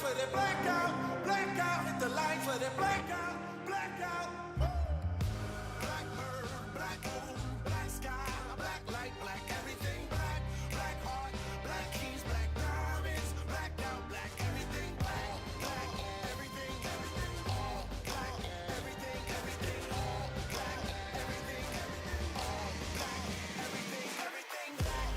for the blackout, blackout. Hit the line for the blackout, blackout. Black bird, black moon, black sky, black light, black everything, black, black heart, black keys, black diamonds, blacked out, black everything, black, black everything, everything, all black, everything, everything, all black, everything, everything, all black, everything, everything, black.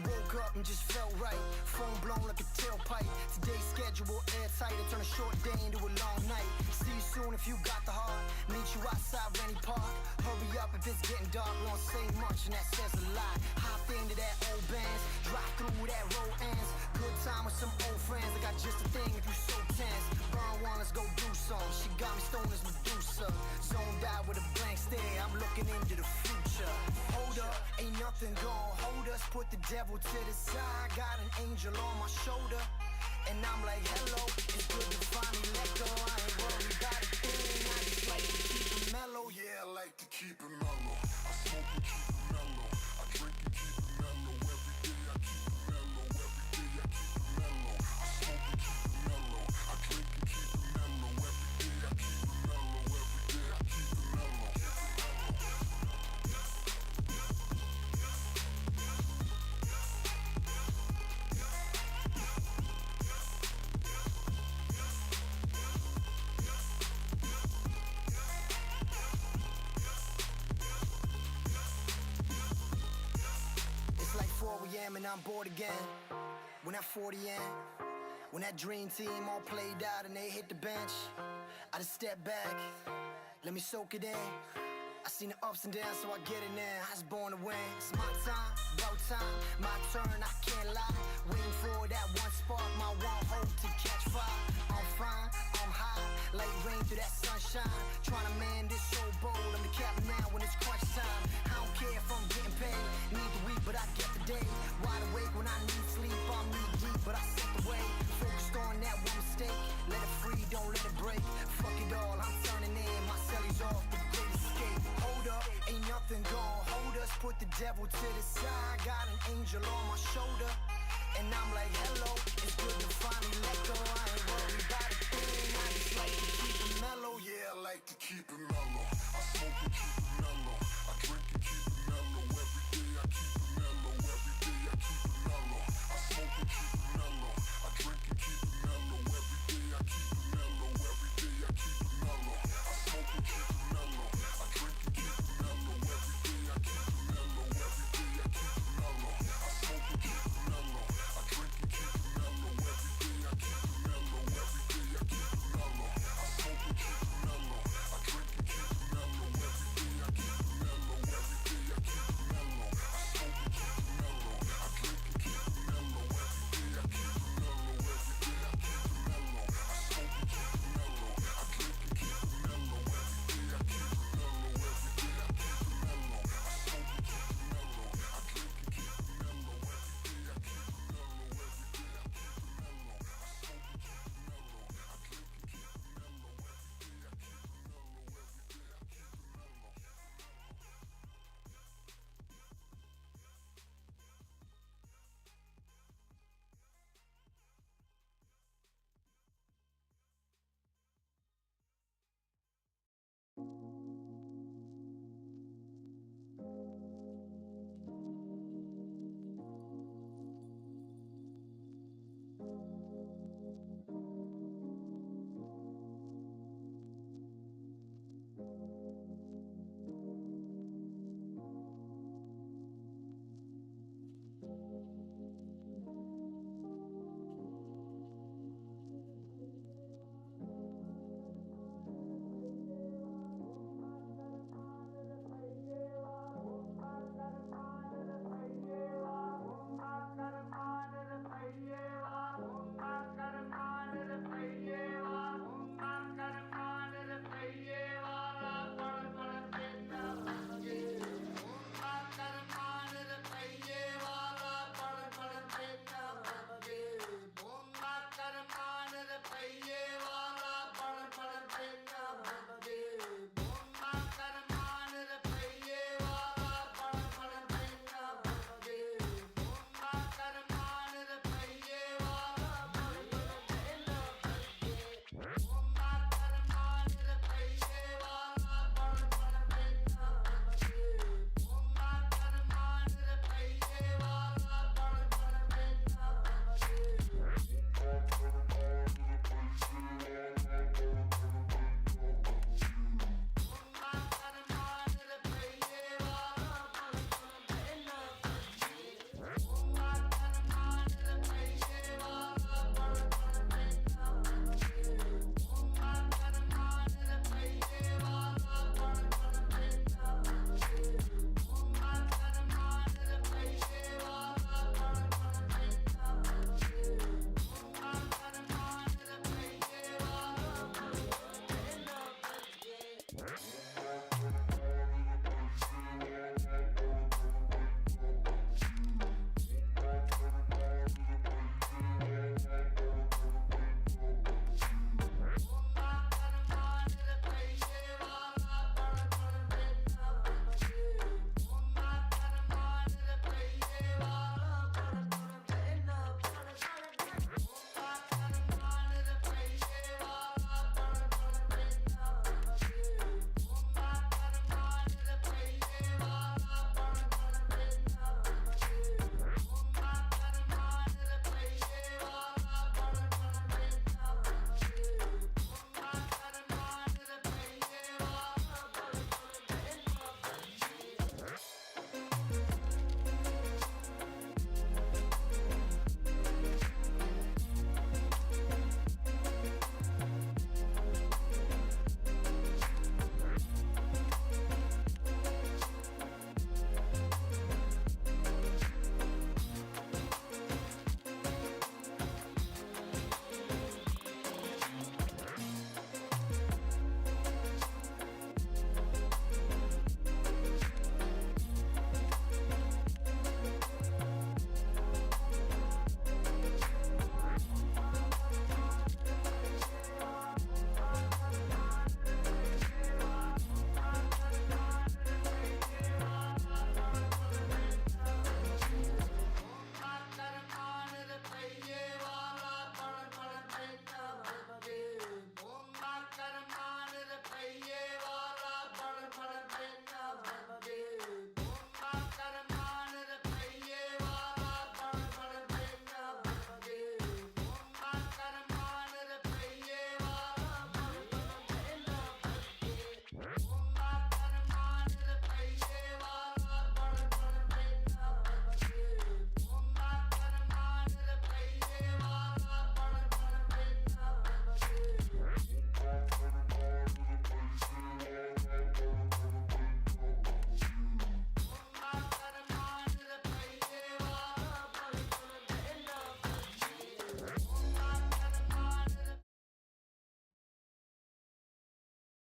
Woke up and just felt right. Phone blown like a tailpipe. Today's schedule airtight. I turn a short day into a long night. See you soon if you got the heart. Meet you outside Rennie Park. Hurry up if it's getting dark. We don't say much and that says a lot. Hop into that old Benz. Drive through that road ends. Good time with some old friends. I got just a thing if you so tense. Burn one, let's go do some. She got me stoned as Medusa. Zoned out with a blank stare. I'm looking into the future. Hold up, ain't nothing gon' hold us. Put the devil to the side. Got an angel on my shoulder. And I'm like, hello, it's good to finally let go. I ain't worried about a thing. I just like to keep it mellow. Yeah, I like to keep it mellow. I smoke and keep it mellow. I drink and keep it mellow. Every day I keep it mellow. Every day I keep it mellow. I smoke and keep it mellow. I drink and keep it mellow. Every day I keep it mellow. Every day I keep it mellow. It's like 4 a.m. and I'm bored again. When that 40 in, when that dream team all played out and they hit the bench, I just step back, let me soak it in. I seen the ups and downs, so I get it in. I was born to win. It's my time, about time, my turn, I can't lie. Waiting for that one spark, my one hope to catch fire. I'm fine, I'm high, like rain through that sunshine. Trying to man this so bold, I'm the captain now when it's crunch time. I don't care if I'm getting paid, need the week, but I get the day. Wide awake when I need sleep, I'm knee deep, but I set the way. Focused on that one mistake, let it free, don't let it break. Fuck it all, I'm turning in, my cellies off, the great escape. Hold up, ain't nothing gon' hold us. Put the devil to the side. Got an angel on my shoulder. And I'm like, hello, it's good to finally let go. I ain't worried about a thing. I just like to keep it mellow. Yeah, I like to keep it mellow. I smoke and keep it mellow. I drink and keep it mellow. Every day I keep it mellow. Every day I keep it mellow. I smoke and keep it mellow. I drink and keep it mellow. Every day I keep it mellow. Every day I keep it mellow. I smoke and keep it mellow. I drink and keep it mellow. Every day I keep it mellow. Every day I keep it mellow. I smoke and keep it mellow. I drink and keep it mellow. Every day I keep it mellow. Every day I keep it mellow.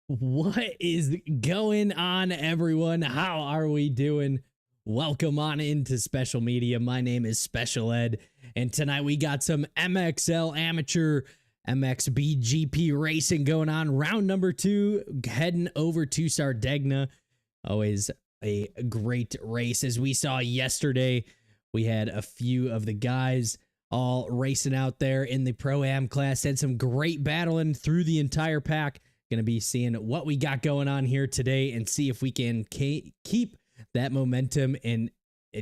What is going on, everyone? How are we doing? Welcome on into Special Media. My name is Special Ed, and tonight we got some MXL amateur MXBGP racing going on. Round number 2, heading over to Sardegna. Always a great race. As we saw yesterday, we had a few of the guys all racing out there in the Pro-Am class. Had some great battling through the entire pack. Going to be seeing what we got going on here today and see if we can keep that momentum and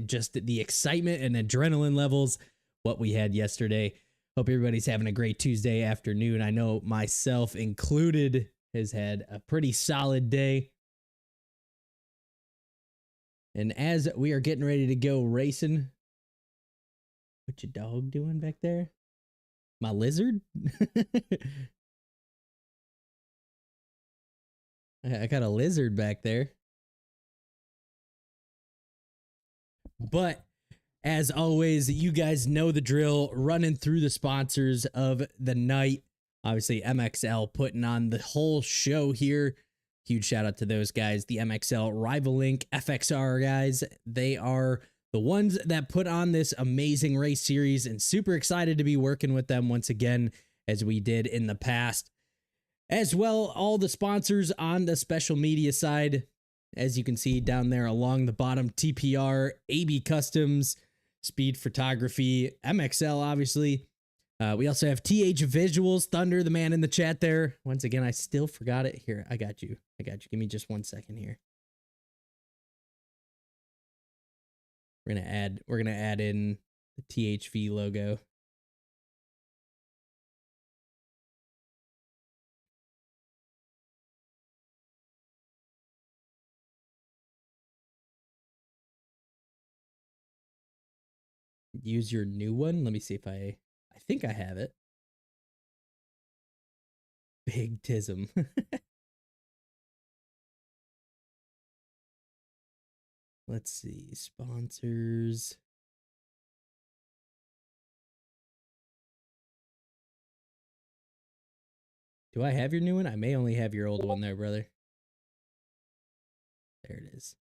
just the excitement and adrenaline levels what we had yesterday. Hope everybody's having a great Tuesday afternoon. I know myself included has had a pretty solid day. And as we are getting ready to go racing, what your dog doing back there? My lizard? I got a lizard back there. But as always, you guys know the drill, running through the sponsors of the night. Obviously, MXL putting on the whole show here. Huge shout out to those guys, the MXL Rival Link FXR guys. They are the ones that put on this amazing race series, and super excited to be working with them once again, as we did in the past. As well, all the sponsors on the special media side, as you can see down there along the bottom, TPR, AB Customs, Speed Photography, MXL, obviously. We also have TH Visuals, Thunder, the man in the chat there. Once again, I still forgot it. Here, I got you. Give me just 1 second here. We're gonna add in the THV logo. Use your new one. Let me see if I think I have it. Big Tism. Let's see, sponsors. Do I have your new one? I may only have your old one there, brother. There it is.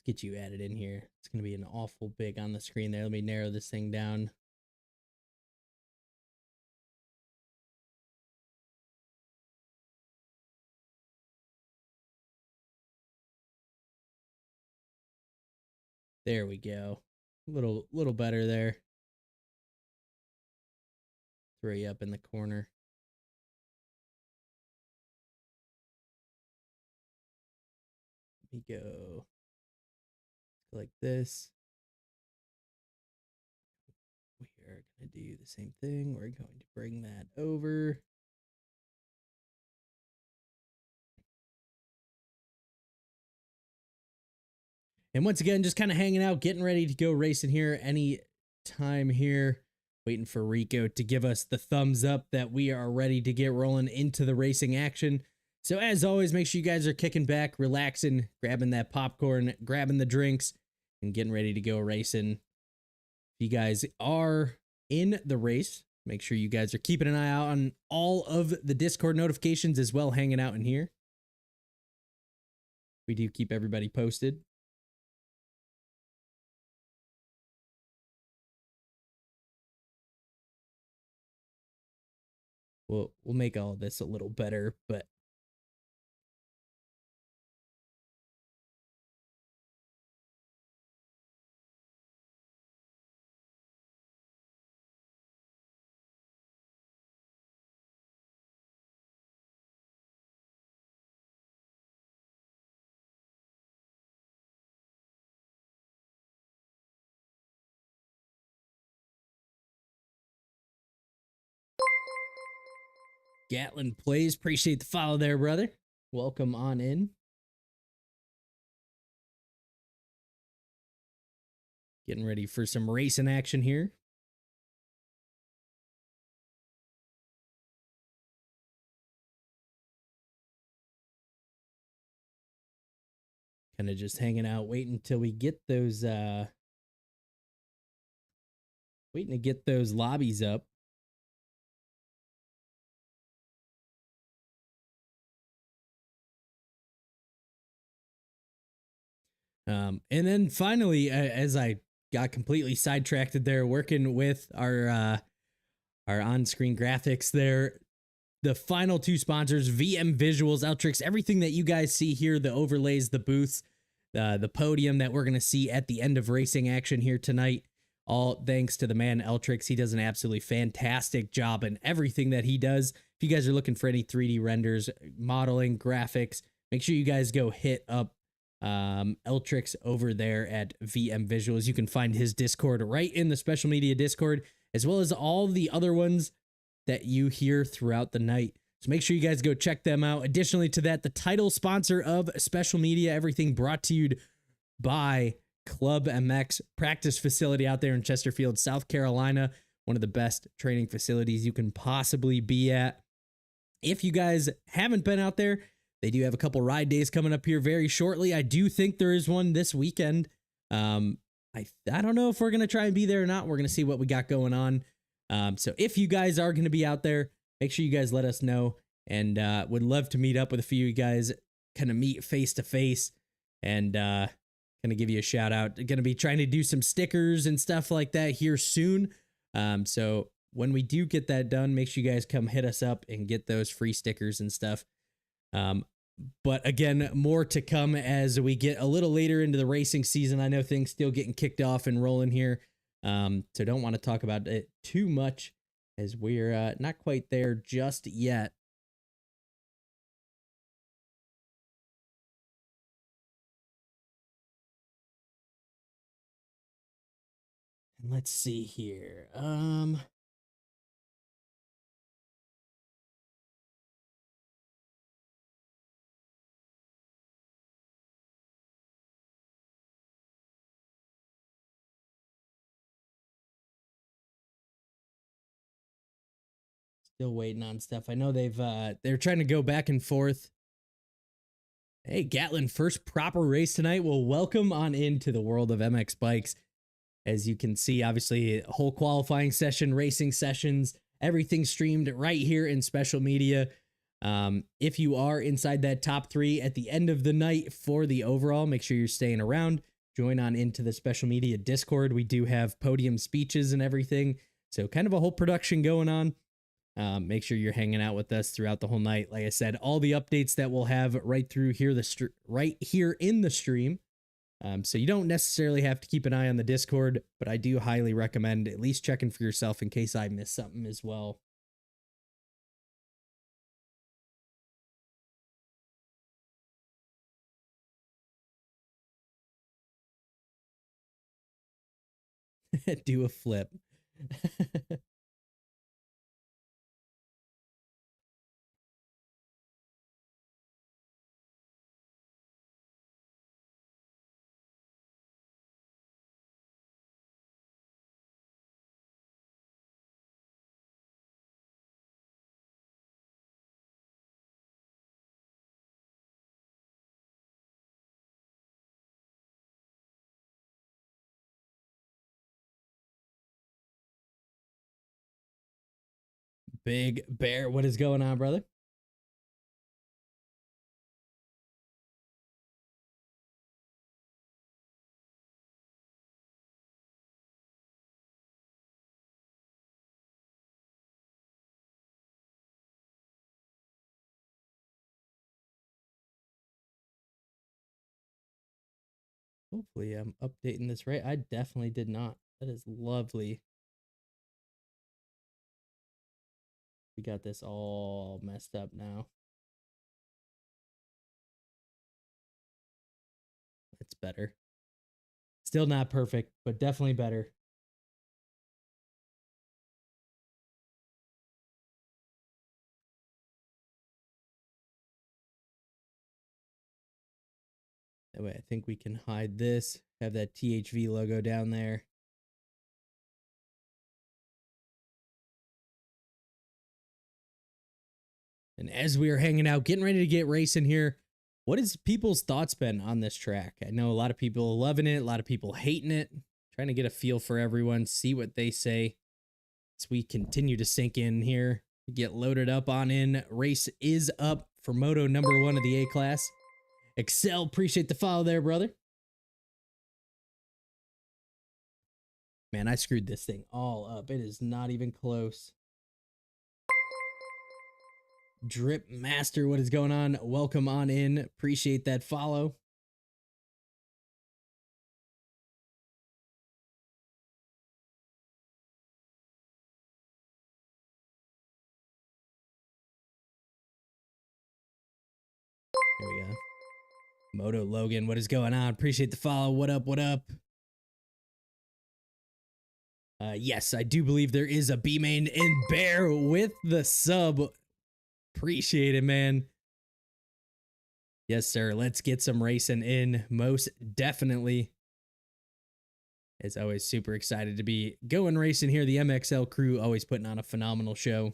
Let's get you added in here. It's going to be an awful big on the screen there. Let me narrow this thing down. There we go. A little better there. Throw you up in the corner. Let me go like this. We are going to do the same thing. We're going to bring that over. And once again, just kind of hanging out, getting ready to go racing here any time here. Waiting for Rico to give us the thumbs up that we are ready to get rolling into the racing action. So as always, make sure you guys are kicking back, relaxing, grabbing that popcorn, grabbing the drinks, and getting ready to go racing. If you guys are in the race, make sure you guys are keeping an eye out on all of the Discord notifications as well, hanging out in here. We do keep everybody posted. We'll make all of this a little better, but Gatlin Plays, appreciate the follow there, brother. Welcome on in. Getting ready for some racing action here. Kind of just hanging out, waiting until we get those Waiting to get those lobbies up. And then finally, as I got completely sidetracked there, working with our on-screen graphics there, the final two sponsors, VM Visuals, Eltrix, everything that you guys see here, the overlays, the booths, the podium that we're going to see at the end of racing action here tonight, all thanks to the man Eltrix. He does an absolutely fantastic job in everything that he does. If you guys are looking for any 3D renders, modeling, graphics, make sure you guys go hit up Eltrix over there at VM Visuals. You can find his Discord right in the Special Media Discord, as well as all the other ones that you hear throughout the night. So make sure you guys go check them out. Additionally to that, the title sponsor of Special Media, everything brought to you by Club MX practice facility out there in Chesterfield, South Carolina. One of the best training facilities you can possibly be at. If you guys haven't been out there, they do have a couple ride days coming up here very shortly. I do think there is one this weekend. I don't know if we're going to try and be there or not. We're going to see what we got going on. So if you guys are going to be out there, make sure you guys let us know, and would love to meet up with a few of you guys, kind of meet face to face, and kind of give you a shout out. Going to be trying to do some stickers and stuff like that here soon. So when we do get that done, make sure you guys come hit us up and get those free stickers and stuff. But again, more to come as we get a little later into the racing season. I know things still getting kicked off and rolling here. So don't want to talk about it too much, as we're not quite there just yet. And let's see here. Still waiting on stuff. I know they're trying to go back and forth. Hey, Gatlin, first proper race tonight. Well, welcome on into the world of MX bikes. As you can see, obviously, a whole qualifying session, racing sessions, everything streamed right here in Special Media. If you are inside that top 3 at the end of the night for the overall, make sure you're staying around. Join on into the Special Media Discord. We do have podium speeches and everything. So kind of a whole production going on. Make sure you're hanging out with us throughout the whole night. Like I said, all the updates that we'll have right through here, right here in the stream. So you don't necessarily have to keep an eye on the Discord, but I do highly recommend at least checking for yourself in case I miss something as well. Do a flip. Big Bear, what is going on, brother? Hopefully I'm updating this right. I definitely did not. That is lovely. We got this all messed up now. It's better. Still not perfect, but definitely better. That way I think we can hide this, have that THV logo down there. And as we are hanging out, getting ready to get racing here, what has people's thoughts been on this track? I know a lot of people loving it, a lot of people hating it. Trying to get a feel for everyone, see what they say as we continue to sink in here. Get loaded up on in. Race is up for Moto number 1 of the A class. Excel, appreciate the follow there, brother. Man, I screwed this thing all up. It is not even close. Drip Master, what is going on? Welcome on in. Appreciate that follow. Here we go. Moto Logan, what is going on? Appreciate the follow. What up? What up? Yes, I do believe there is a B main in Bear with the sub. Appreciate it, man. Yes, sir. Let's get some racing in. Most definitely. As always, super excited to be going racing here. The MXL crew always putting on a phenomenal show.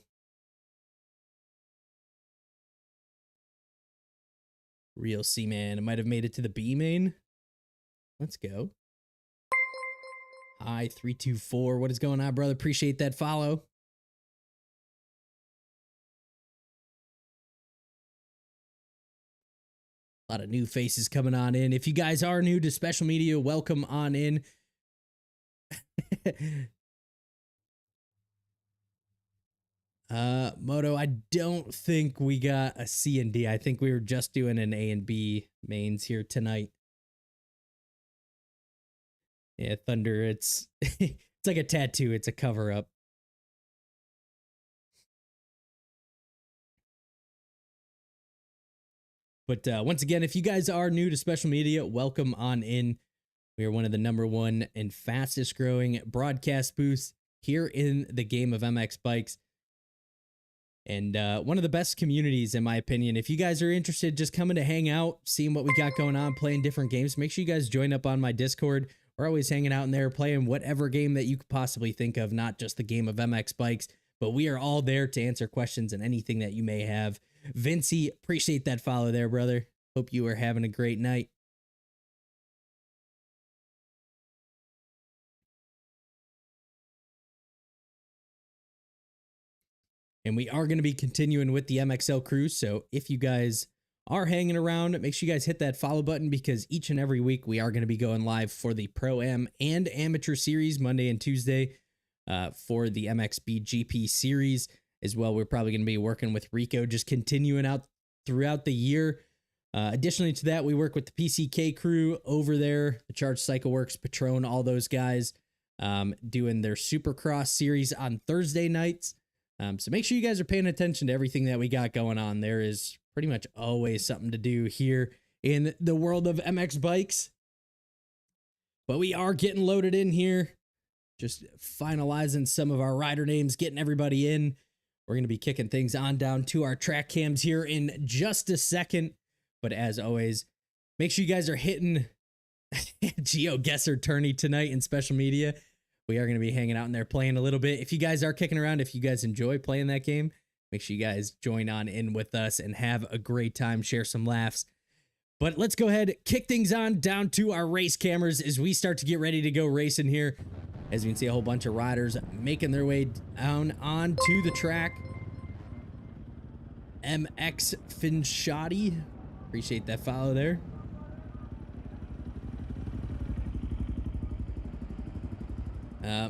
Real C-Man. I might have made it to the B main. Let's go. Hi, 324. What is going on, brother? Appreciate that follow. A lot of new faces coming on in. If you guys are new to special media, welcome on in. Moto, I don't think we got a C and D. I think we were just doing an A and B mains here tonight. Yeah, Thunder, it's it's like a tattoo. It's a cover up. But once again, if you guys are new to special media, welcome on in. We are one of the #1 and fastest growing broadcast booths here in the game of MX bikes. And one of the best communities, in my opinion. If you guys are interested, just coming to hang out, seeing what we got going on, playing different games, make sure you guys join up on my Discord. We're always hanging out in there, playing whatever game that you could possibly think of, not just the game of MX bikes, but we are all there to answer questions and anything that you may have. Vincey, appreciate that follow there, brother. Hope you are having a great night. And we are going to be continuing with the MXL crew, so if you guys are hanging around, make sure you guys hit that follow button, because each and every week we are going to be going live for the Pro-Am and Amateur Series Monday and Tuesday for the MXBGP Series as well. We're probably going to be working with Rico, just continuing out throughout the year. Additionally to that, we work with the PCK crew over there, the Charged Cycle Works, Patron, all those guys doing their Supercross series on Thursday nights. So make sure you guys are paying attention to everything that we got going on. There is pretty much always something to do here in the world of MX bikes. But we are getting loaded in here, just finalizing some of our rider names, getting everybody in. We're going to be kicking things on down to our track cams here in just a second. But as always, make sure you guys are hitting GeoGuessr tourney tonight in special media. We are going to be hanging out in there playing a little bit. If you guys are kicking around, if you guys enjoy playing that game, make sure you guys join on in with us and have a great time, share some laughs. But let's go ahead, kick things on down to our race cameras as we start to get ready to go racing here. As you can see, a whole bunch of riders making their way down onto the track. MX Finshadi, appreciate that follow there.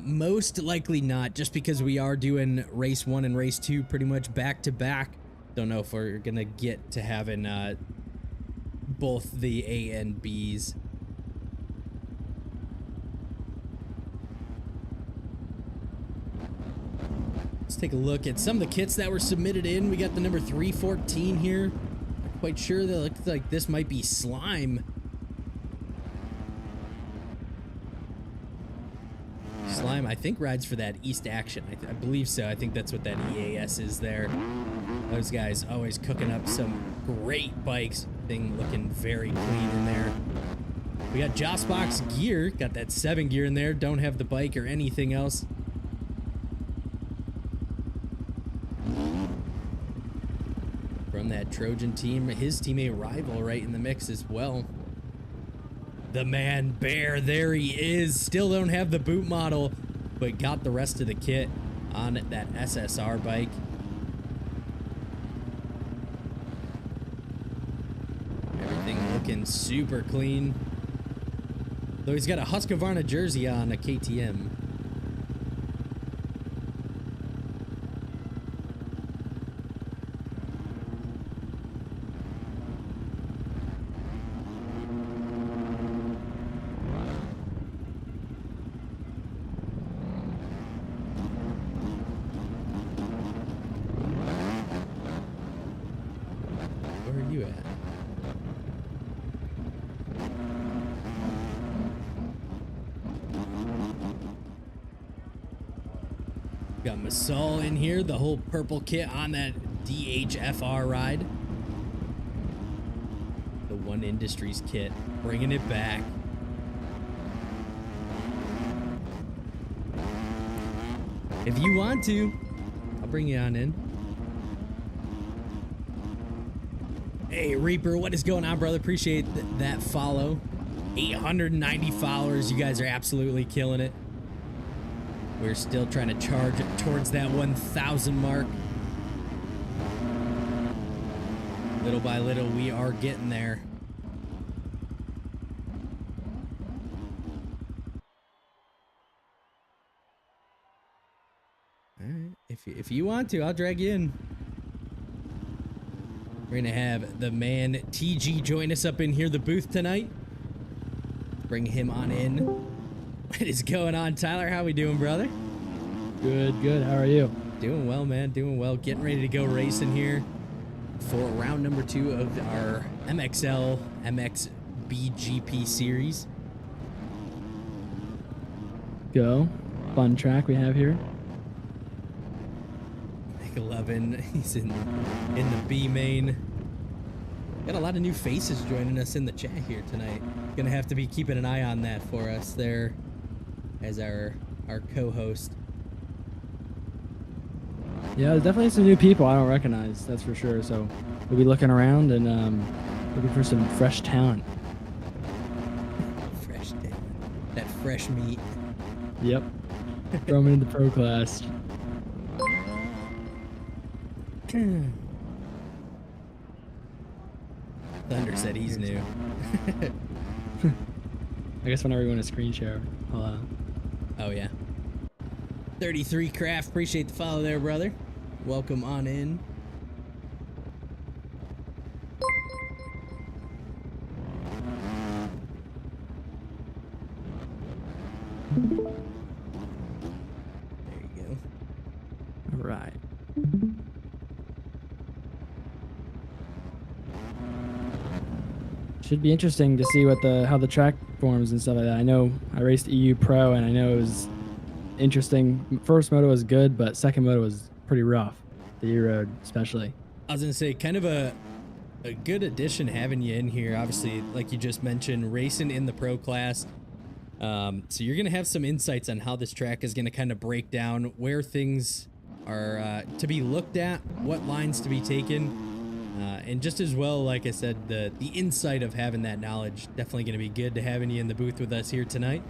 Most likely not, just because we are doing race 1 and race 2 pretty much back to back. Don't know if we're gonna get to having both the A and B's. Let's take a look at some of the kits that were submitted in. We got the number 314 here. Not quite sure, that looks like this might be Slime. Slime, I think, rides for that East Action. I believe so. I think that's what that EAS is there. Those guys always cooking up some great bikes. Thing looking very clean in there. We got Jossbox gear. Got that 7 gear in there. Don't have the bike or anything else. From that Trojan team. His teammate Rival right in the mix as well. the man Bear. There he is. Still don't have the boot model, but got the rest of the kit on that SSR bike. Everything looking super clean. Though he's got a Husqvarna jersey on, a KTM. Where are you at? Got Masol in here, the whole purple kit on that DHFR ride. The One Industries kit, bringing it back. If you want to, I'll bring you on in. Hey, Reaper, what is going on, brother? Appreciate that follow. 890 followers. You guys are absolutely killing it. We're still trying to charge towards that 1,000 mark. Little by little, we are getting there. All right. If you want to, I'll drag you in. We're gonna have the man TG join us up in here, the booth tonight. Bring him on in. What is going on, Tyler? How we doing, brother? Good, good. How are you? Doing well, man. Doing well. Getting ready to go racing here for round number 2 of our MXL MXBGP series. Go. Fun track we have here. Nick 11, he's in the B main. Got a lot of new faces joining us in the chat here tonight. Gonna have to be keeping an eye on that for us there as our co-host. Yeah, there's definitely some new people I don't recognize, that's for sure. So we'll be looking around and looking for some fresh talent. Fresh talent. That fresh meat. Yep. Throw them into the pro class. Thunder said he's new. I guess whenever you want a screen share, I'll Oh yeah. 33 Craft, appreciate the follow there, brother. Welcome on in. There you go. all right. Should be interesting to see what how the track forms and stuff like that. I know I raced EU Pro and I know it was interesting. First moto was good, but second moto was pretty rough. The E-Road especially. I was gonna say, kind of a good addition having you in here. Obviously, like you just mentioned, racing in the pro class. So you're gonna have some insights on how this track is gonna kind of break down, where things are to be looked at, what lines to be taken. And just as well, like I said, the insight of having that knowledge, definitely going to be good to having you in the booth with us here tonight.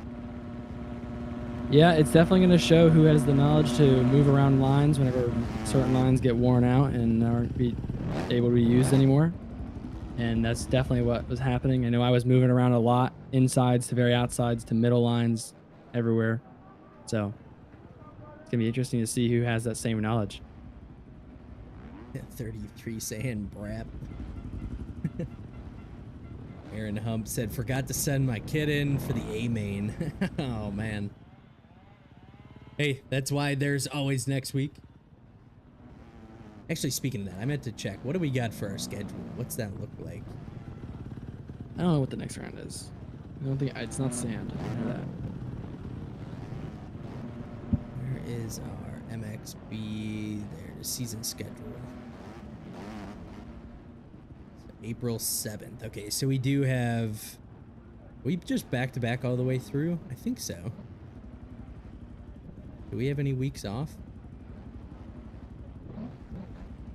Yeah, it's definitely going to show who has the knowledge to move around lines whenever certain lines get worn out and aren't able to be used anymore. And that's definitely what was happening. I know I was moving around a lot, insides to very outsides to middle lines, everywhere. So it's going to be interesting to see who has that same knowledge. 33 saying brap. Aaron Hump said, forgot to send my kid in for the A main. Oh man. Hey, that's why there's always next week. Actually, speaking of that, I meant to check. What do we got for our schedule? What's that look like? I don't know what the next round is. I don't think it's not sand. I know that. Where is our MXB? There's the season schedule. April 7th. Okay, so we do have... We just back-to-back all the way through? I think so. Do we have any weeks off?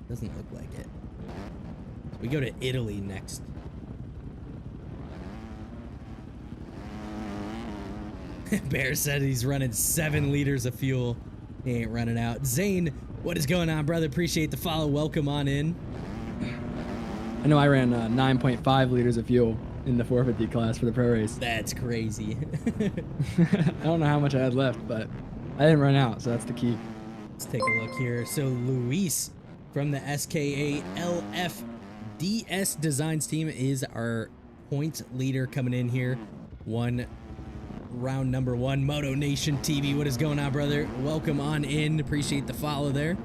Doesn't look like it. We go to Italy next. Bear said he's running 7 liters of fuel. He ain't running out. Zane, what is going on, brother? Appreciate the follow. Welcome on in. I know I ran 9.5 liters of fuel in the 450 class for the pro race. That's crazy. I don't know how much I had left, but I didn't run out, so that's the key. Let's take a look here. So Luis from the SKA LFDS Designs team is our point leader coming in here. Round number 1. Moto Nation TV, what is going on, brother? Welcome on in. Appreciate the follow there.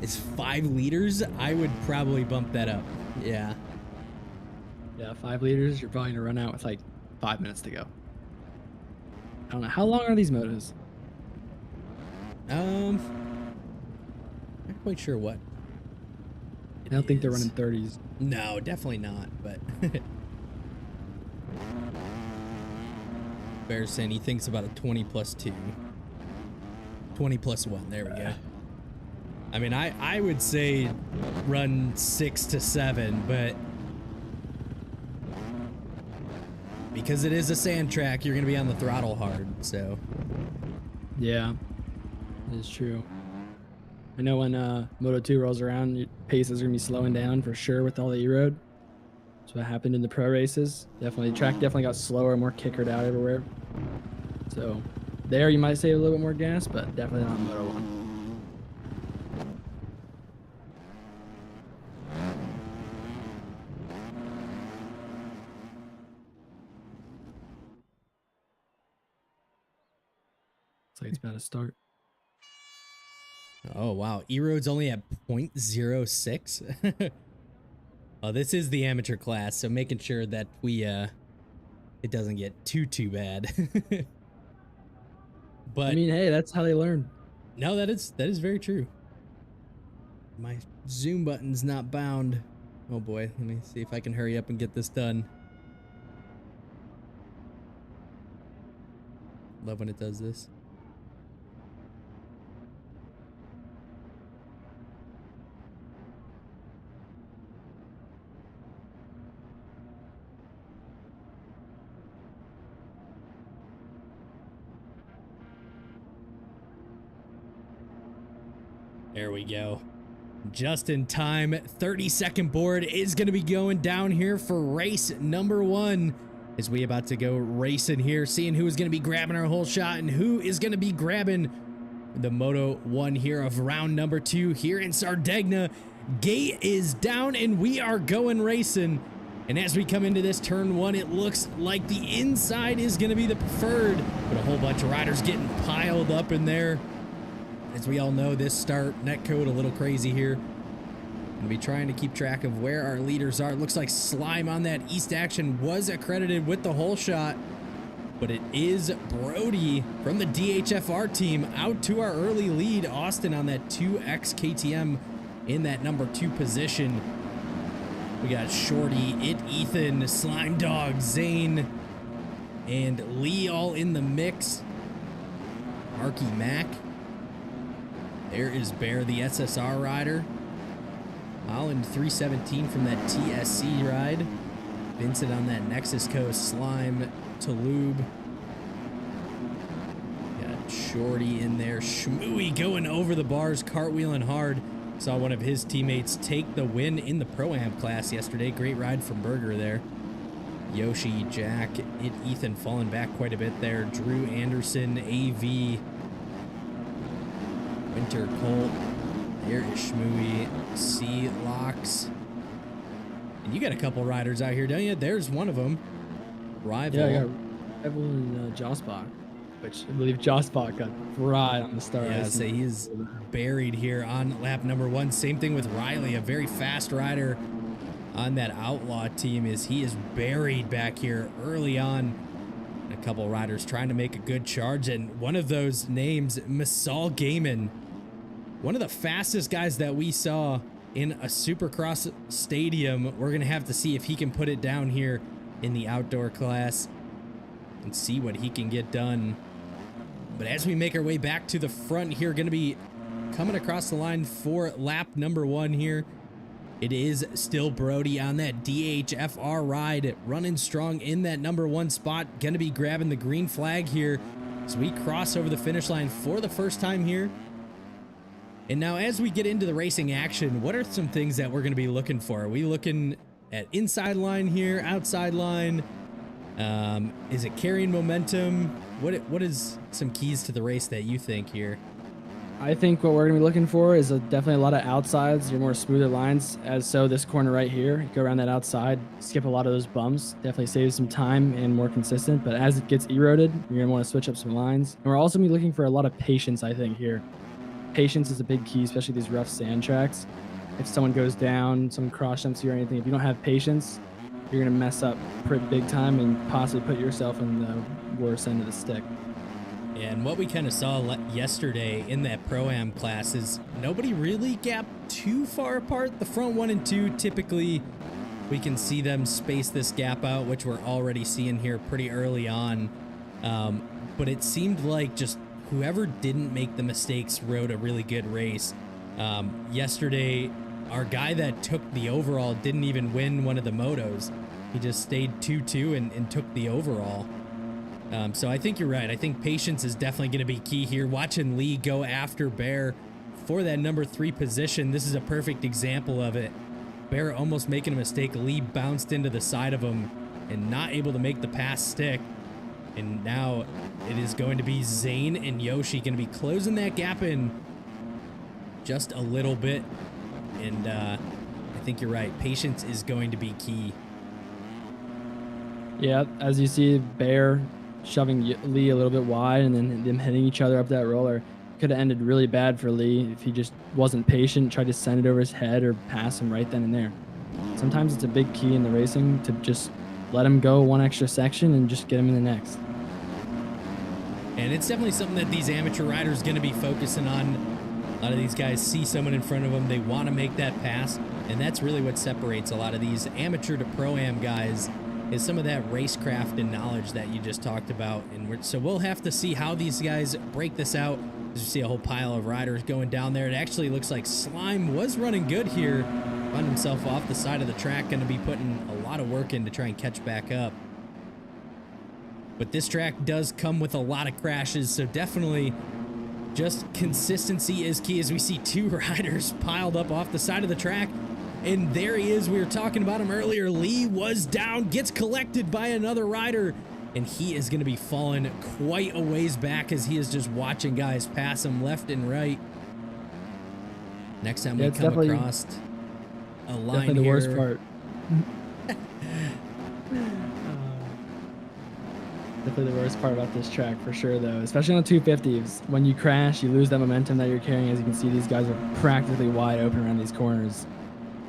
It's 5 liters. I would probably bump that up. Yeah. Yeah, 5 liters. You're probably gonna run out with like 5 minutes to go. I don't know. How long are these motos? Not quite sure what. I don't think they're running 30s. No, definitely not, but Bear's saying he thinks about a 20 plus 2. 20 plus 1. There we go. I mean, I would say run 6 to 7, but because it is a sand track, you're going to be on the throttle hard, so. Yeah, it is true. I know when Moto 2 rolls around, your pace is going to be slowing down for sure with all the E-road. That's what happened in the pro races. Track definitely got slower, more kickered out everywhere. So there you might save a little bit more gas, but definitely not Moto 1. Looks like it's about to start. Oh, wow. E-Road's only at 0.06. Oh, this is the amateur class, so making sure that we, it doesn't get too bad. But I mean, hey, that's how they learn. no, that is very true. My zoom button's not bound. Oh boy, let me see if I can hurry up and get this done. Love when it does this. There we go. Just in time. 30-second board is going to be going down here for race number 1. As we about to go racing here, seeing who is going to be grabbing our whole shot and who is going to be grabbing the Moto 1 here of round number 2 here in Sardegna. Gate is down and we are going racing. And as we come into this turn 1, it looks like the inside is going to be the preferred, but a whole bunch of riders getting piled up in there. As we all know, this start netcode a little crazy here. Gonna be trying to keep track of where our leaders are. It looks like Slime on that East Action was accredited with the whole shot, but it is Brody from the DHFR team out to our early lead. Austin on that 2X KTM in that number 2 position. We got Shorty, Ethan, Slime Dog, Zane, and Lee all in the mix. Marky Mac. There is Bear, the SSR rider. Holland 317 from that TSC ride. Vincent on that Nexus Coast. Slime, Talube. Got Shorty in there. Shmooey going over the bars, cartwheeling hard. Saw one of his teammates take the win in the Pro-Am class yesterday. Great ride from Berger there. Yoshi, Jack, Ethan falling back quite a bit there. Drew Anderson, AV. Winter Colt. There is Shmooey. C Locks. And you got a couple riders out here, don't you? There's one of them. Rival. Yeah, I got Rival and Jossbach, which I believe Jossbach got fried on the start. Yeah, so he's buried here on lap number 1. Same thing with Riley, a very fast rider on that Outlaw team. He is buried back here early on. A couple riders trying to make a good charge, and one of those names, Masal Gaiman, one of the fastest guys that we saw in a Supercross stadium. We're gonna have to see if he can put it down here in the outdoor class and see what he can get done. But as we make our way back to the front here, gonna be coming across the line for lap number 1 here. It is still Brody on that DHFR ride, running strong in that number 1 spot. Gonna be grabbing the green flag here as we cross over the finish line for the first time here. And now as we get into the racing action, what are some things that we're gonna be looking for? Are we looking at inside line here, outside line? Is it carrying momentum? What is some keys to the race that you think here? I think what we're going to be looking for is definitely a lot of outsides, your more smoother lines. As so this corner right here, go around that outside, skip a lot of those bumps, definitely saves some time and more consistent. But as it gets eroded, you're going to want to switch up some lines. And we're also going to be looking for a lot of patience, I think, here. Patience is a big key, especially these rough sand tracks. If someone goes down, someone cross jumps you or anything, if you don't have patience, you're going to mess up pretty big time and possibly put yourself in the worst end of the stick. And what we kind of saw yesterday in that Pro-Am class is nobody really gapped too far apart. The front 1 and 2, typically we can see them space this gap out, which we're already seeing here pretty early on. But it seemed like just whoever didn't make the mistakes rode a really good race. Yesterday, our guy that took the overall didn't even win one of the motos. He just stayed 2-2 and took the overall. So I think you're right. I think patience is definitely going to be key here. Watching Lee go after Bear for that number 3 position. This is a perfect example of it. Bear almost making a mistake. Lee bounced into the side of him and not able to make the pass stick. And now it is going to be Zane and Yoshi going to be closing that gap in just a little bit. And I think you're right. Patience is going to be key. Yeah, as you see, Bear shoving Lee a little bit wide and then them hitting each other up that roller. Could have ended really bad for Lee if he just wasn't patient, tried to send it over his head or pass him right then and there. Sometimes it's a big key in the racing to just let him go one extra section and just get him in the next. And it's definitely something that these amateur riders going to be focusing on. A lot of these guys see someone in front of them, they want to make that pass, and that's really what separates a lot of these amateur to Pro-Am guys is some of that racecraft and knowledge that you just talked about. And so we'll have to see how these guys break this out. As you see a whole pile of riders going down there. It actually looks like Slime was running good here. Found himself off the side of the track, going to be putting a lot of work in to try and catch back up. But this track does come with a lot of crashes, so definitely just consistency is key as we see 2 riders piled up off the side of the track. And there he is. We were talking about him earlier. Lee was down, gets collected by another rider, and he is going to be falling quite a ways back as he is just watching guys pass him left and right. Next time we come across a line definitely the here. worst part. Definitely the worst part about this track for sure, though, especially on the 250s. When you crash, you lose that momentum that you're carrying. As you can see, these guys are practically wide open around these corners,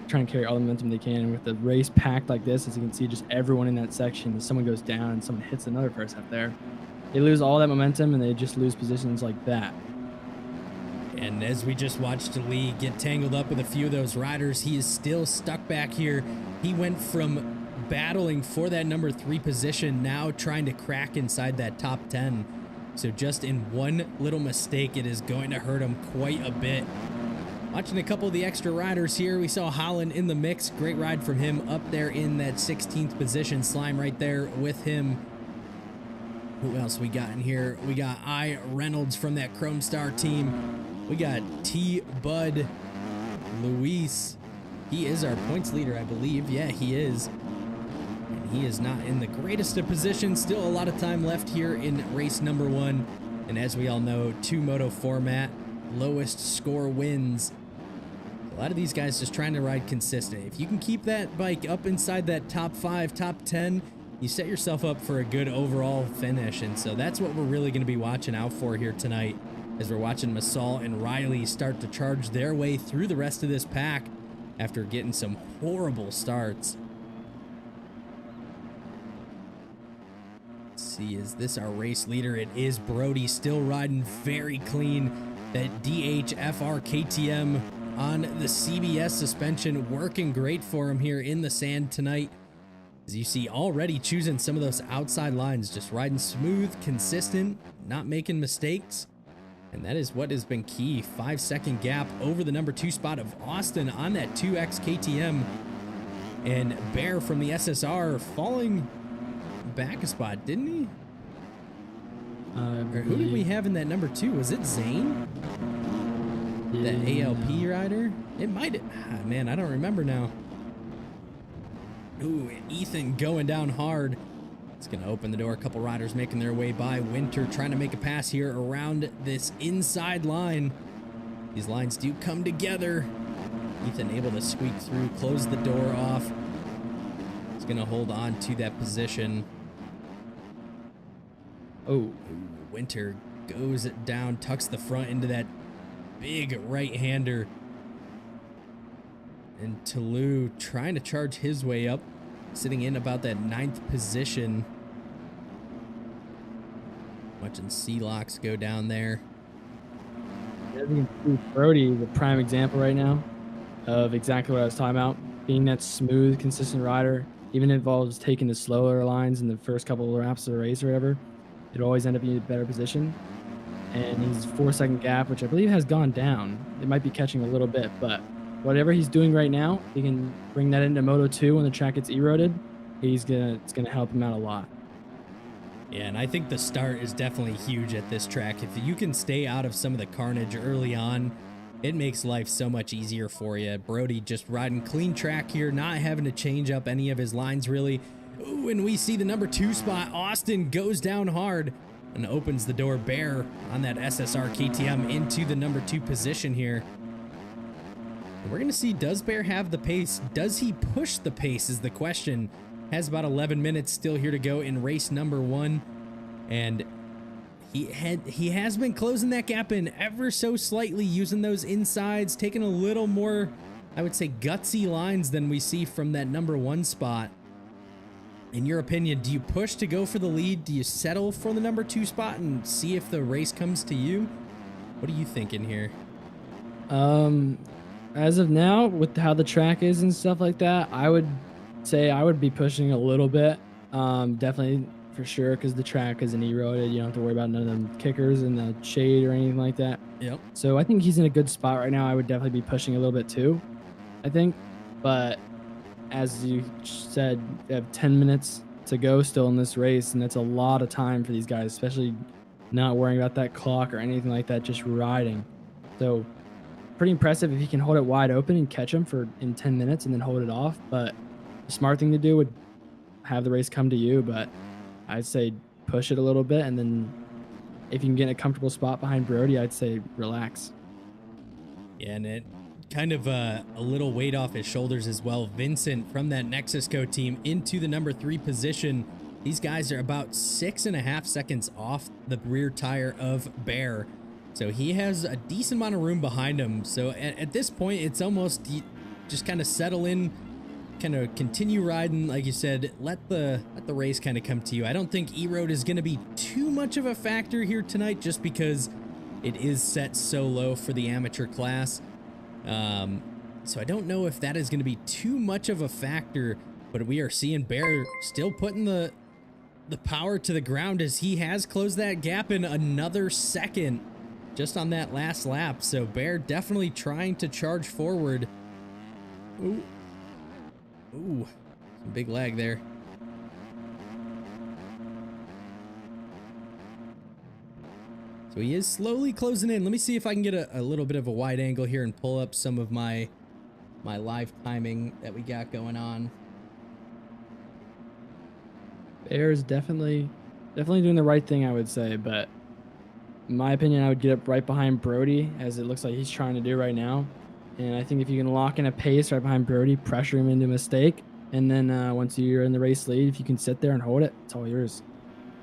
trying to carry all the momentum they can. And with the race packed like this, as you can see, just everyone in that section, if someone goes down and someone hits another person up there, they lose all that momentum and they just lose positions like that. And as we just watched Lee get tangled up with a few of those riders, he is still stuck back here. He went from battling for that number 3 position, now trying to crack inside that top 10. So just in one little mistake, it is going to hurt him quite a bit. Watching a couple of the extra riders here, we saw Holland in the mix. Great ride from him up there in that 16th position. Slime right there with him. Who else we got in here? We got I. Reynolds from that Chrome Star team. We got T. Bud Luis. He is our points leader, I believe. Yeah, he is. And he is not in the greatest of positions. Still a lot of time left here in race number 1. And as we all know, 2-moto format, lowest score wins. A lot of these guys just trying to ride consistent. If you can keep that bike up inside that top 5, top 10, you set yourself up for a good overall finish. And so that's what we're really going to be watching out for here tonight, as we're watching Masal and Riley start to charge their way through the rest of this pack after getting some horrible starts. Let's see, is this our race leader? It is Brody, still riding very clean. That DHFR KTM on the CBS suspension, working great for him here in the sand tonight. As you see, already choosing some of those outside lines, just riding smooth, consistent, not making mistakes. And that is what has been key. 5-second gap over the number 2 spot of Austin on that 2X KTM. And Bear from the SSR falling back a spot, didn't he? Or who did we have in that number 2? Was it Zane? The ALP rider? It might have. Man, I don't remember now. Ooh, Ethan going down hard. It's going to open the door. A couple riders making their way by. Winter trying to make a pass here around this inside line. These lines do come together. Ethan able to squeak through, close the door off. He's going to hold on to that position. Oh, Winter goes it down, tucks the front into that big right-hander. And Toulouse trying to charge his way up, sitting in about that 9th position. Watching C-Locks go down there. I think Brody is a prime example right now of exactly what I was talking about. Being that smooth, consistent rider, even if it involves taking the slower lines in the first couple of laps of the race or whatever, it'll always end up in a better position. And his 4-second gap, which I believe has gone down. It might be catching a little bit, but whatever he's doing right now, he can bring that into Moto 2 when the track gets eroded. It's gonna help him out a lot. Yeah, and I think the start is definitely huge at this track. If you can stay out of some of the carnage early on, it makes life so much easier for you. Brody just riding clean track here, not having to change up any of his lines really. Ooh, and we see the number 2 spot. Austin goes down hard and opens the door. Bear on that SSR KTM into the number 2 position here. And we're going to see, does Bear have the pace? Does he push the pace is the question. Has about 11 minutes still here to go in race number 1. And he has been closing that gap in ever so slightly, using those insides, taking a little more, I would say, gutsy lines than we see from that number 1 spot. In your opinion, do you push to go for the lead? Do you settle for the number 2 spot and see if the race comes to you? What are you thinking here? As of now, with how the track is and stuff like that, I would say I would be pushing a little bit. Definitely for sure, because the track isn't eroded. You don't have to worry about none of them kickers in the shade or anything like that. Yep. So I think he's in a good spot right now. I would definitely be pushing a little bit too, I think. But as you said, you have 10 minutes to go still in this race, and that's a lot of time for these guys, especially not worrying about that clock or anything like that, just riding. So pretty impressive if he can hold it wide open and catch him in 10 minutes and then hold it off. But the smart thing to do would have the race come to you, but I'd say push it a little bit, and then if you can get in a comfortable spot behind Brody, I'd say relax. Yeah, and it kind of a little weight off his shoulders as well. Vincent from that Nexus Co team into the number 3 position. These guys are about 6.5 seconds off the rear tire of Bear. So he has a decent amount of room behind him. So at this point, it's almost just kind of settle in, kind of continue riding. Like you said, let the race kind of come to you. I don't think E-Road is going to be too much of a factor here tonight, just because it is set so low for the amateur class. So I don't know if that is going to be too much of a factor, but we are seeing Bear still putting the power to the ground, as he has closed that gap in another second just on that last lap. So Bear definitely trying to charge forward. Ooh, some big lag there. So he is slowly closing in. Let me see if I can get a little bit of a wide angle here and pull up some of my live timing that we got going on. Bear is definitely doing the right thing, I would say, but in my opinion, I would get up right behind Brody, as it looks like he's trying to do right now. And I think if you can lock in a pace right behind Brody, pressure him into a mistake, and then once you're in the race lead, if you can sit there and hold it, it's all yours.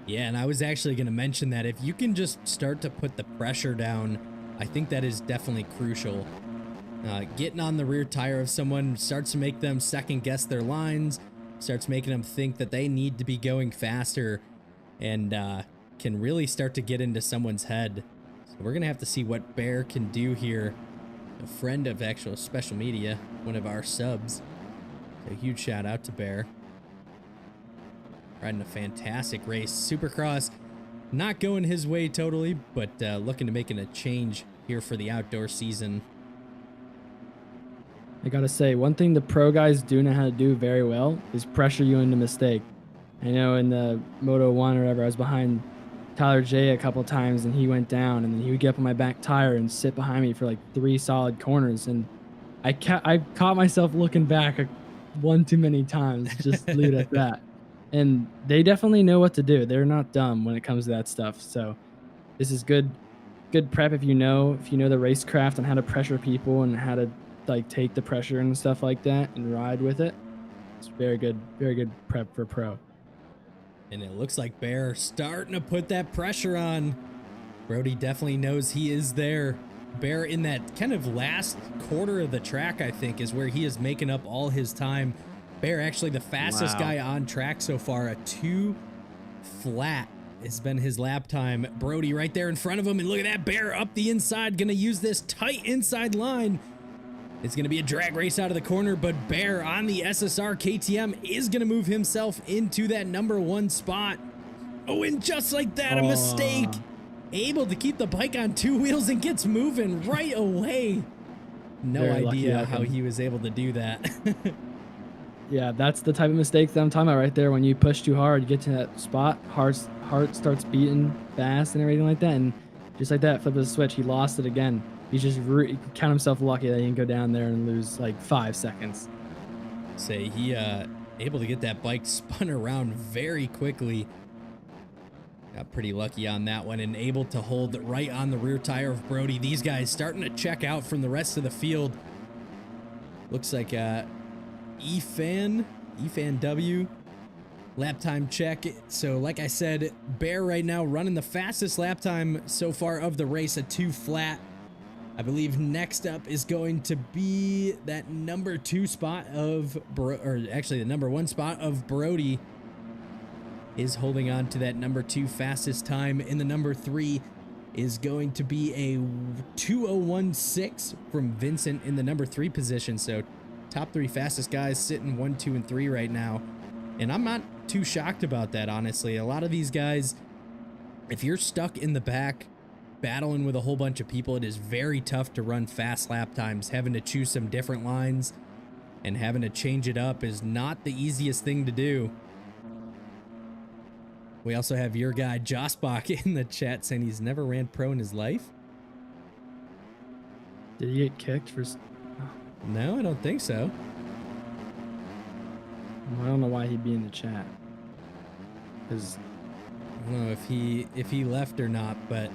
Yeah, and I was actually going to mention that if you can just start to put the pressure down, I think that is definitely crucial. Getting on the rear tire of someone starts to make them second guess their lines, starts making them think that they need to be going faster, and can really start to get into someone's head. So we're going to have to see what Bear can do here. A friend of actual special media, one of our subs. So a huge shout out to Bear. Riding a fantastic race. Supercross not going his way totally, but looking to making a change here for the outdoor season. I gotta say, one thing the pro guys do know how to do very well is pressure you into mistake. I know in the Moto 1 or whatever, I was behind Tyler J a couple times and he went down, and then he would get up on my back tire and sit behind me for like 3 solid corners, and I caught myself looking back one too many times. Just leave it at that. And they definitely know what to do. They're not dumb when it comes to that stuff. So this is good prep if you know the racecraft and how to pressure people and how to like take the pressure and stuff like that and ride with it. It's very good prep for pro. And it looks like Bear starting to put that pressure on. Brody definitely knows he is there. Bear in that kind of last quarter of the track, I think, is where he is making up all his time. Bear actually the fastest guy on track so far. A 2 flat has been his lap time. Brody right there in front of him, and look at that, Bear up the inside, gonna use this tight inside line. It's going to be a drag race out of the corner, but Bear on the SSR KTM is going to move himself into that #1 spot. Oh, and just like that, a mistake. Able to keep the bike on 2 wheels and gets moving right away. No Very idea how he was able to do that. Yeah, that's the type of mistakes that I'm talking about right there. When you push too hard, you get to that spot, heart starts beating fast and everything like that, and just like that, flip of the switch, he lost it again. He's just he count himself lucky that he didn't go down there and lose like 5 seconds. Say he able to get that bike spun around very quickly. Got pretty lucky on that one and able to hold right on the rear tire of Brody. These guys starting to check out from the rest of the field. Looks like EFAN W lap time check. So like I said, Bear right now running the fastest lap time so far of the race, a 2 flat. I believe next up is going to be that #2 spot of, or actually the #1 spot of Brody is holding on to that #2 fastest time. In the #3 is going to be a 2:01.6 from Vincent in the #3 position. So top 3 fastest guys sitting 1, 2, and 3 right now. And I'm not too shocked about that, honestly. A lot of these guys, if you're stuck in the back, battling with a whole bunch of people, it is very tough to run fast lap times. Having to choose some different lines and having to change it up is not the easiest thing to do. We also have your guy Josbach in the chat saying he's never ran pro in his life. Did he get kicked for? No, I don't think so. I don't know why he'd be in the chat. Because I don't know if he left or not, but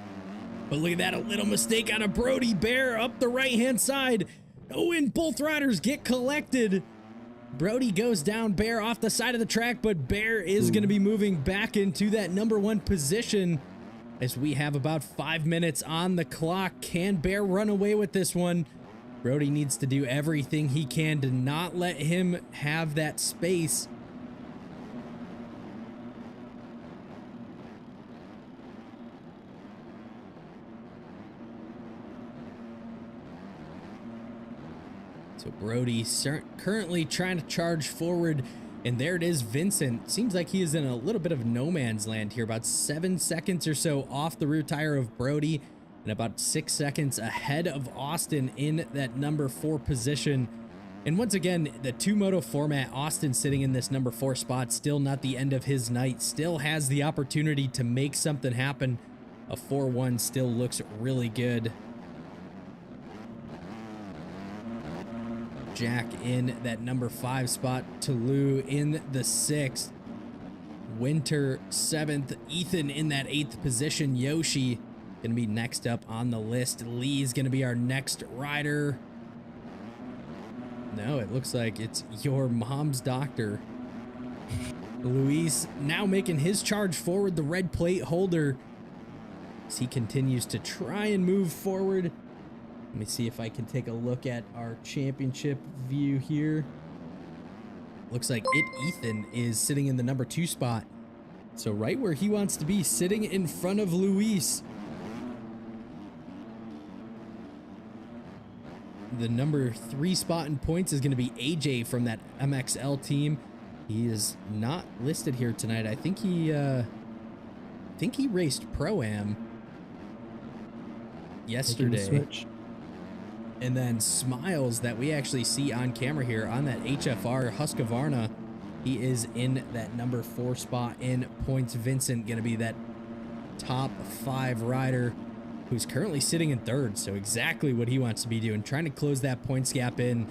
look at that, a little mistake out of Brody. Bear up the right-hand side. Oh, and both riders get collected. Brody goes down, Bear off the side of the track, but Bear is going to be moving back into that #1 position as we have about 5 minutes on the clock. Can Bear run away with this one? Brody needs to do everything he can to not let him have that space. So Brody currently trying to charge forward, and there it is, Vincent. Seems like he is in a little bit of no man's land here, about 7 seconds or so off the rear tire of Brody, and about 6 seconds ahead of Austin in that #4 position. And once again, the 2-moto format, Austin sitting in this #4 spot, still not the end of his night, still has the opportunity to make something happen. A 4-1 still looks really good. Jack in that #5 spot, Toulouse in the 6th, Winter 7th, Ethan in that 8th position, Yoshi gonna be next up on the list. Lee's gonna be our next rider. No, it looks like it's your mom's doctor. Luis now making his charge forward, the red plate holder, as he continues to try and move forward. Let me see if I can take a look at our championship view here. Looks like Ethan is sitting in the #2 spot. So right where he wants to be, sitting in front of Luis. The #3 spot in points is going to be AJ from that MXL team. He is not listed here tonight. I think he think he raced Pro-Am Taking the yesterday. switch. And then Smiles, that we actually see on camera here on that HFR Husqvarna, he is in that number 4 spot in points. Vincent going to be that top 5 rider who's currently sitting in 3rd. So exactly what he wants to be doing, trying to close that points gap in.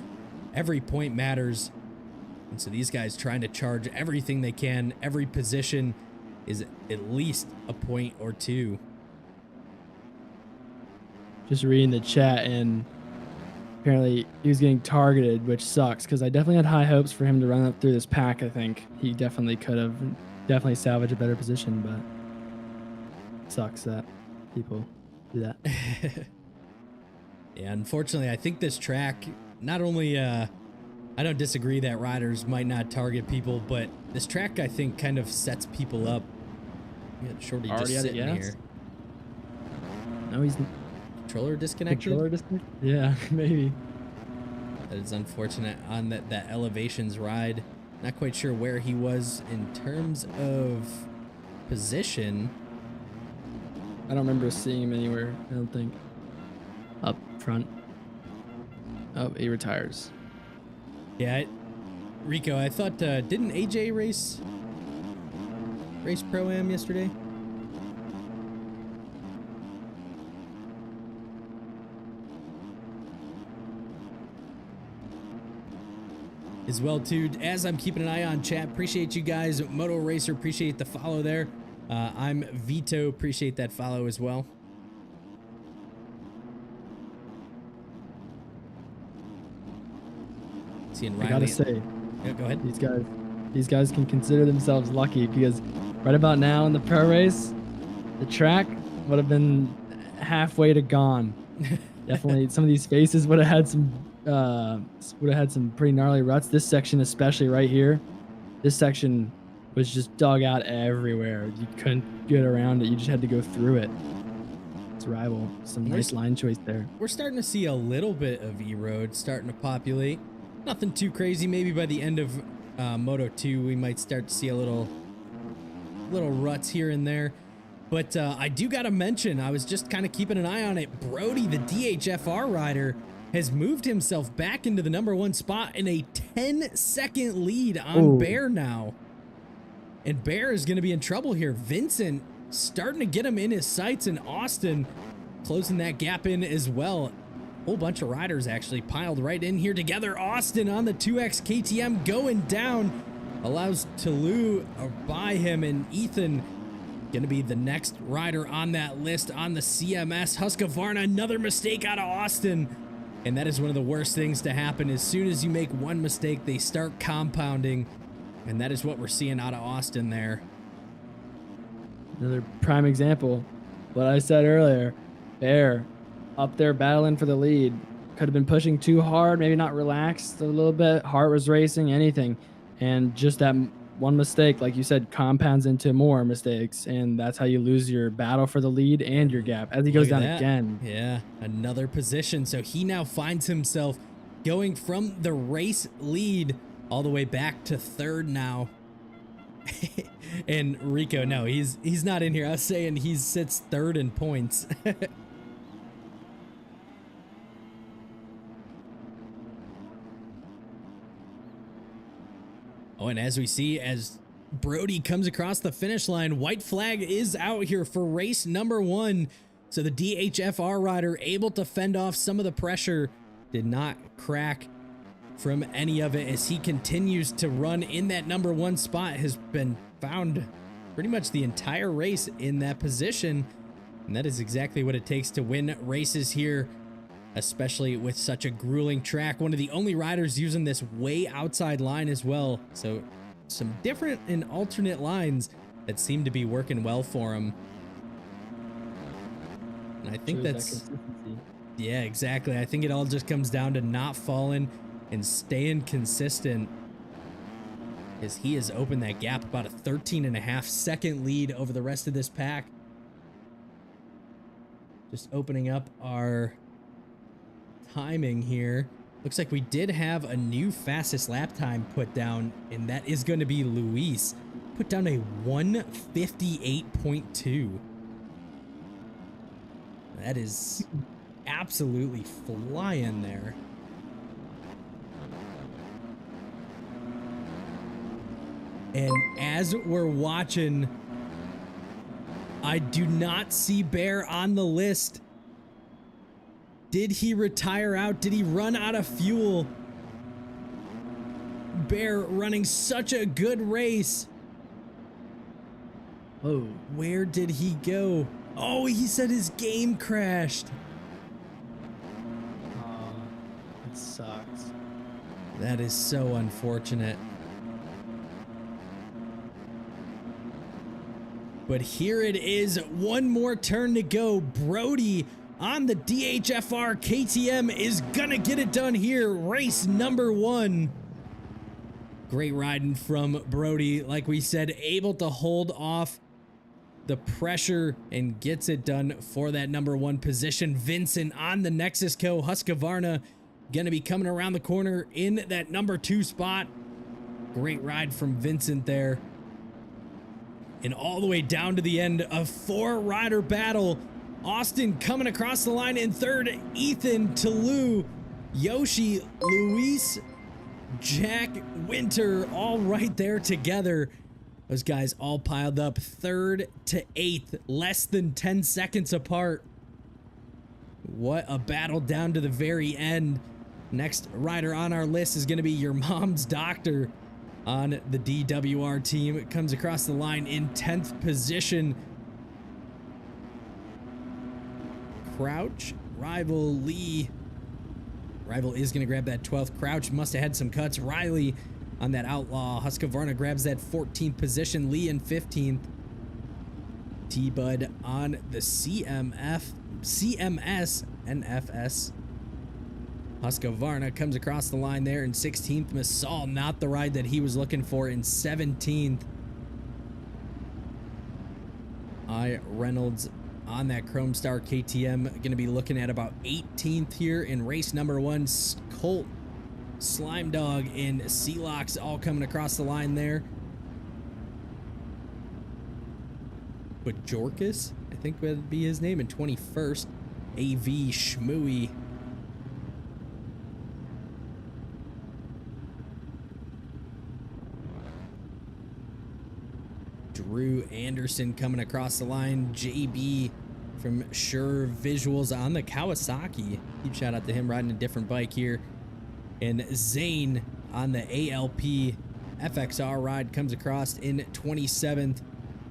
Every point matters. And so these guys trying to charge everything they can. Every position is at least a point or 2. Just reading the chat, and apparently he was getting targeted, which sucks because I definitely had high hopes for him to run up through this pack. I think he definitely could have salvaged a better position, but sucks that people do that. Yeah, unfortunately, I think this track, not only, I don't disagree that riders might not target people, but this track, I think, kind of sets people up. We got Shorty just Already out of sitting gas? here. No, he's Controller disconnected? controller disconnected? Yeah, maybe. That is unfortunate on that Elevations ride. Not quite sure where he was in terms of position. I don't remember seeing him anywhere. I don't think. Up front. Oh, he retires. Yeah, Rico, I thought, didn't AJ race Pro-Am yesterday? As well, too, as I'm keeping an eye on chat, appreciate you guys. Moto Racer, appreciate the follow there. I'm Vito, appreciate that follow as well. Seeing I Riley. gotta say, Yeah, go ahead. these guys can consider themselves lucky because right about now in the pro race, the track would have been halfway to gone. Definitely, some of these faces would have had some pretty gnarly ruts. This section, especially right here, this section was just dug out everywhere. You couldn't get around it. You just had to go through it. It's rival. Some nice line choice there. We're starting to see a little bit of E-Road starting to populate. Nothing too crazy. Maybe by the end of Moto 2, we might start to see a little ruts here and there. But I do got to mention, I was just kind of keeping an eye on it. Brody, the DHFR rider, has moved himself back into the number 1 spot in a 10-second lead on Bear now. And Bear is going to be in trouble here. Vincent starting to get him in his sights, and Austin closing that gap in as well. Whole bunch of riders actually piled right in here together. Austin on the 2X KTM going down, allows Toulouse by him, and Ethan gonna be the next rider on that list on the CMS Husqvarna. Another mistake out of Austin, and that is one of the worst things to happen. As soon as you make one mistake, they start compounding, and that is what we're seeing out of Austin there. Another prime example. What I said earlier, Bear up there battling for the lead. Could have been pushing too hard, maybe not relaxed a little bit. Heart was racing, anything. And just that one mistake, like you said, compounds into more mistakes. And that's how you lose your battle for the lead and your gap as he goes down again. Yeah, another position. So he now finds himself going from the race lead all the way back to 3rd now. And Rico, no, he's not in here. I was saying he sits 3rd in points. Oh, and as we see, as Brody comes across the finish line, white flag is out here for race number 1. So the DHFR rider able to fend off some of the pressure, did not crack from any of it as he continues to run in that number 1 spot, has been found pretty much the entire race in that position. And that is exactly what it takes to win races here, especially with such a grueling track. One of the only riders using this way outside line as well. So some different and alternate lines that seem to be working well for him. And I think that's, yeah, exactly. I think it all just comes down to not falling and staying consistent, as he has opened that gap about a 13.5-second lead over the rest of this pack. Just opening up our timing here. Looks like we did have a new fastest lap time put down, and that is going to be Luis Put down a 158.2. That is absolutely flying there. And as we're watching, I do not see Bear on the list. Did he retire out? Did he run out of fuel? Bear running such a good race. Oh, Where did he go? Oh, he said his game crashed. that sucks. That is so unfortunate. But here it is, one more turn to go. Brody on the DHFR KTM is gonna get it done here. Race number 1. Great riding from Brody. Like we said, able to hold off the pressure and gets it done for that number 1 position. Vincent on the Nexus Co. Husqvarna gonna be coming around the corner in that number 2 spot. Great ride from Vincent there. And all the way down to the end, a 4-rider battle. Austin coming across the line in 3rd. Ethan, Toulouse, Yoshi, Luis, Jack, Winter, all right there together. Those guys all piled up 3rd to 8th, less than 10 seconds apart. What a battle down to the very end. Next rider on our list is going to be your mom's doctor on the DWR team. It comes across the line in 10th position. Crouch, Rival, Lee. Rival is going to grab that 12th. Crouch must have had some cuts. Riley on that Outlaw. Husqvarna grabs that 14th position. Lee in 15th. T-Bud on the CMS, NFS. Husqvarna comes across the line there in 16th. Masal, not the ride that he was looking for, in 17th. Reynolds on that Chrome Star KTM, going to be looking at about 18th here in race number 1. Colt, Slime Dog, and Celox all coming across the line there. But Jorkus, I think would be his name, in 21st. AV Schmooey. Drew Anderson coming across the line. JB from Sure Visuals on the Kawasaki. Huge shout out to him riding a different bike here. And Zane on the ALP FXR ride comes across in 27th.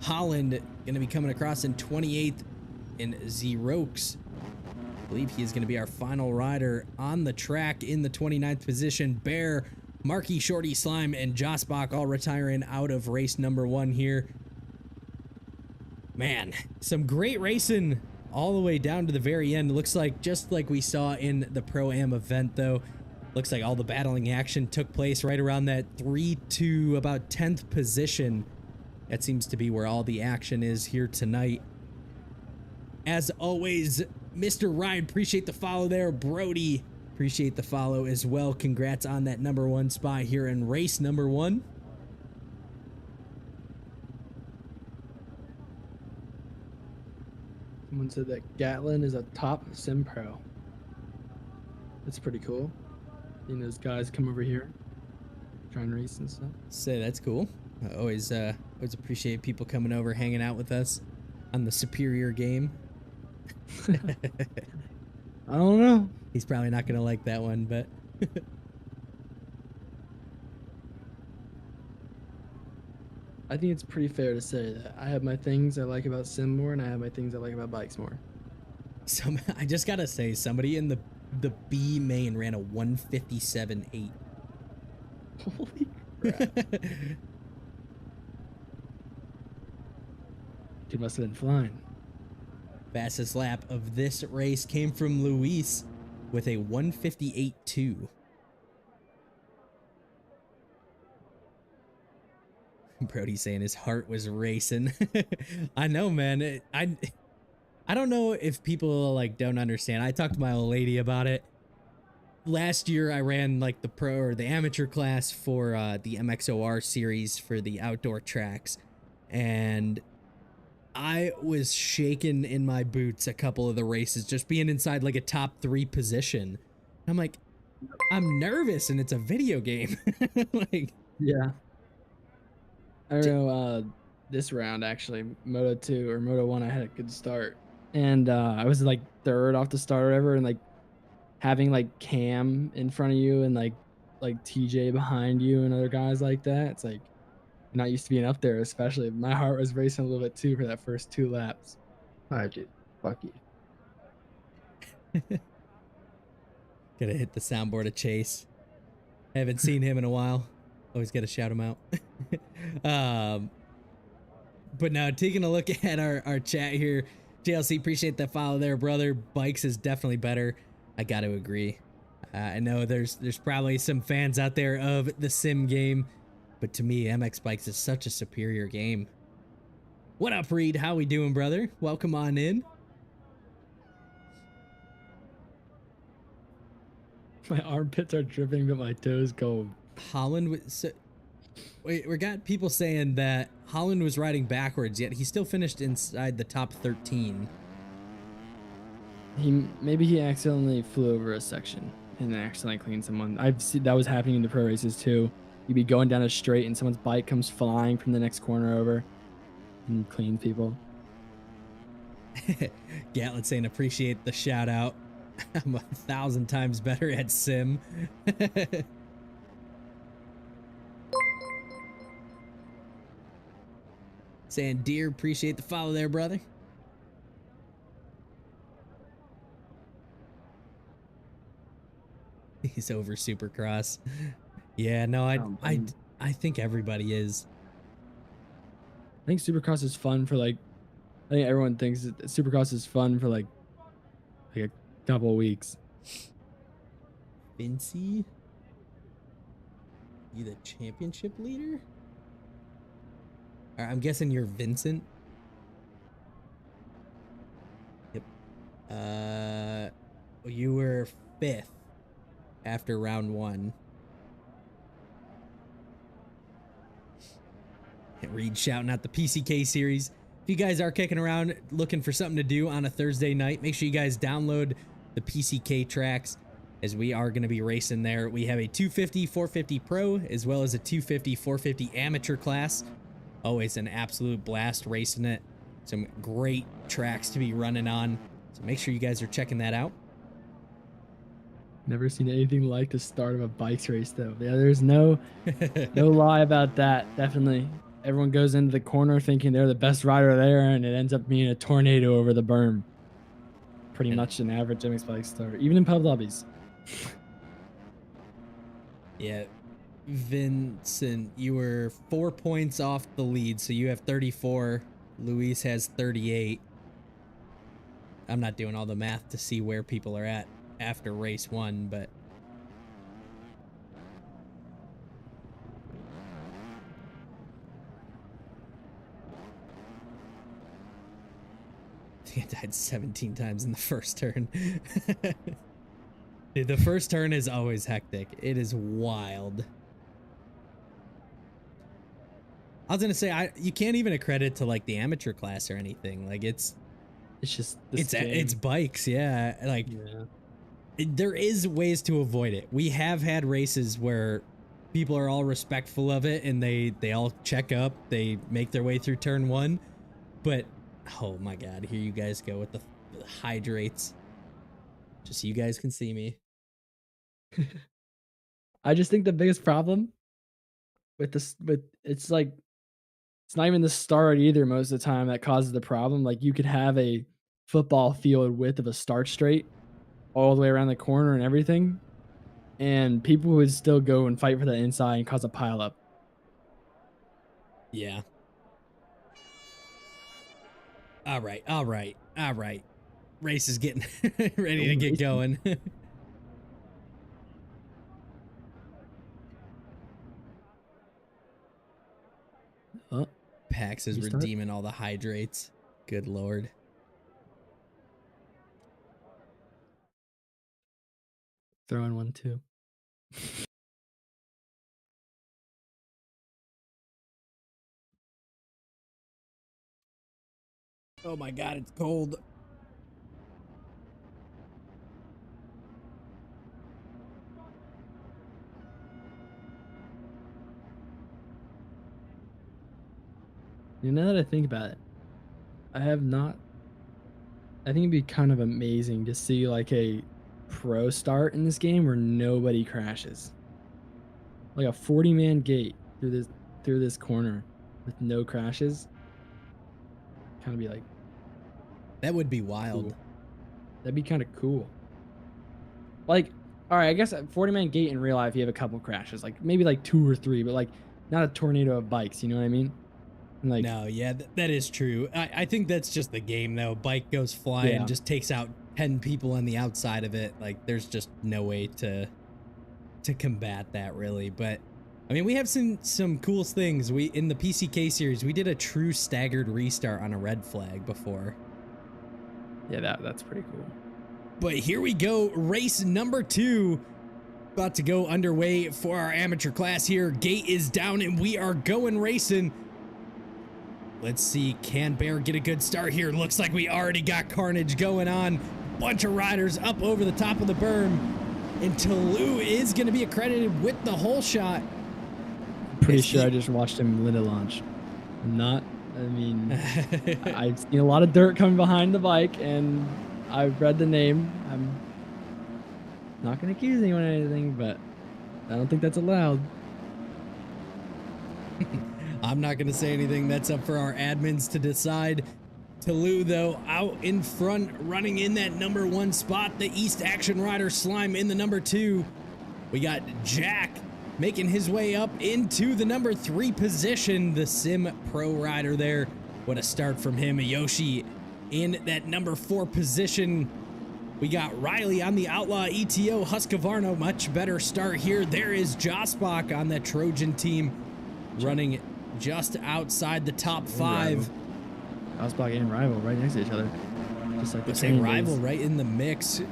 Holland going to be coming across in 28th. And Xerox, I believe he is going to be our final rider on the track in the 29th position. Bear, Marky, Shorty, Slime, and Josbach all retiring out of race number 1 here. Man, some great racing all the way down to the very end. It looks like, just like we saw in the Pro-Am event, though, looks like all the battling action took place right around that 3 to about 10th position. That seems to be where all the action is here tonight. As always, Mr. Ryan, appreciate the follow there. Brody, appreciate the follow as well. Congrats on that number 1 spot here in race number 1. Someone said that Gatlin is a top sim pro. That's pretty cool. You know, those guys come over here, trying to race and stuff. Say that's cool. I always appreciate people coming over, hanging out with us on the Superior game. I don't know. He's probably not gonna like that one, but I think it's pretty fair to say that I have my things I like about sim more, and I have my things I like about bikes more. I just gotta say, somebody in the B main ran a 157.8. Holy crap. Dude must have been flying. Fastest lap of this race came from Luis with a 158.2. Brody saying his heart was racing. I know, man. I don't know if people like don't understand. I talked to my old lady about it, last year I ran like the pro or the amateur class for the MXOR series for the outdoor tracks, and I was shaking in my boots a couple of the races just being inside like a top 3 position. I'm like, I'm nervous and it's a video game. Like, Yeah. I don't know, this round actually, Moto 2 or Moto 1, I had a good start. And I was like third off the start or whatever, and like having like Cam in front of you and like TJ behind you and other guys like that, it's like not used to being up there, especially. My heart was racing a little bit too for that first 2 laps. All right, dude. Fuck you. gotta hit the soundboard of Chase. Haven't seen him in a while. Always gotta shout him out. um, but now taking a look at our chat here, JLC, appreciate that follow there, brother. Bikes is definitely better. I got to agree. I know there's probably some fans out there of the sim game, but to me, MX Bikes is such a superior game. What up, Reed? How we doing, brother? Welcome on in. My armpits are dripping, but my toes go. Holland, so, wait, we got people saying that Holland was riding backwards, yet he still finished inside the top 13. Maybe he accidentally flew over a section and then accidentally cleaned someone. I've seen that was happening in the pro races too. You'd be going down a straight and someone's bike comes flying from the next corner over and cleans people. Gatlin saying appreciate the shout out. I'm 1,000 times better at sim. Saying dear, appreciate the follow there, brother. He's over Supercross. Yeah, no, I think everybody is. I think Supercross is fun for like. I think everyone thinks that Supercross is fun for like a couple of weeks. Vinci, you the championship leader? I'm guessing you're Vincent. Yep. You were 5th after round 1. Reed shouting out the PCK series. If you guys are kicking around looking for something to do on a Thursday night, make sure you guys download the PCK tracks, as we are going to be racing there. We have a 250 450 pro as well as a 250 450 amateur class. Always an absolute blast racing it. Some great tracks to be running on, so make sure you guys are checking that out. Never seen anything like the start of a bikes race though. Yeah, there's no lie about that. Definitely. Everyone goes into the corner thinking they're the best rider there, and it ends up being a tornado over the berm. Pretty much an average MX bike start, even in pub lobbies. Yeah, Vincent, you were 4 points off the lead, so you have 34. Luis has 38. I'm not doing all the math to see where people are at after race 1, but I died 17 times in the first turn. Dude, the first turn is always hectic. It is wild. I was gonna say, you can't even accredit to like the amateur class or anything. Like it's just it's bikes, yeah. Like there is ways to avoid it. We have had races where people are all respectful of it and they all check up, they make their way through turn 1, but oh my god, here you guys go with the hydrates. Just so you guys can see me. I just think the biggest problem with this, it's like, it's not even the start either most of the time that causes the problem. Like you could have a football field width of a start straight all the way around the corner and everything, and people would still go and fight for that inside and cause a pileup. Yeah. All right. Race is getting ready to get going. Oh, Pax is redeeming all the hydrates. Good lord. Throw in one too. Oh my God, it's cold. You know, now that I think about it, I think it'd be kind of amazing to see like a pro start in this game where nobody crashes. Like a 40-man gate through this corner with no crashes. Kind of be like That would be wild. cool. That'd be kind of cool. Like, all right, I guess a 40-man gate in real life, you have a couple crashes, like maybe like 2 or 3, but like not a tornado of bikes. You know what I mean? And like, No, yeah, that is true. I think that's just the game, though. Bike goes flying, Yeah. just takes out 10 people on the outside of it. Like, there's just no way to combat that, really. But I mean, we have some cool things. We in the PCK series, we did a true staggered restart on a red flag before. yeah, that's pretty cool. But here we go, race number 2. About to go underway for our amateur class here. Gate is down and we are going racing. Let's see, can Bear get a good start here? Looks like we already got carnage going on. Bunch of riders up over the top of the berm. And Tolu is going to be accredited with the whole shot. Pretty Is sure he- I just watched him Linda launch. I've seen a lot of dirt coming behind the bike, and I've read the name. I'm not going to accuse anyone of anything, but I don't think that's allowed. I'm not going to say anything. That's up for our admins to decide. Tolu, though, out in front, running in that number 1 spot. The East Action Rider Slime in the number 2. We got Jack making his way up into the number 3 position. The Sim Pro Rider there. What a start from him. Yoshi in that number 4 position. We got Riley on the Outlaw ETO. Husqvarna, much better start here. There is Josbach on that Trojan team, running just outside the top 5. Ausbach and Rival right next to each other. Just like the Let's say training Rival days. right in the mix.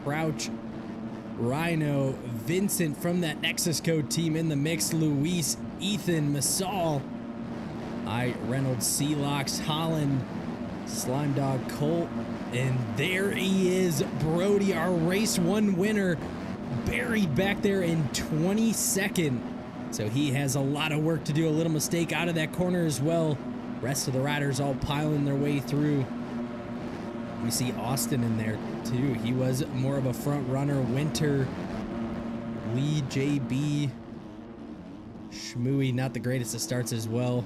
Crouch, Rhino, Vincent from that Nexus Code team in the mix. Luis, Ethan, Masal, Reynolds, Sealox, Holland, Slime Dog, Colt, and there he is, Brody, our race 1 winner, buried back there in 22nd. So he has a lot of work to do. A little mistake out of that corner as well. Rest of the riders all piling their way through. We see Austin in there too. He was more of a front runner. Winter, Lee, JB, Shmooey, not the greatest of starts as well.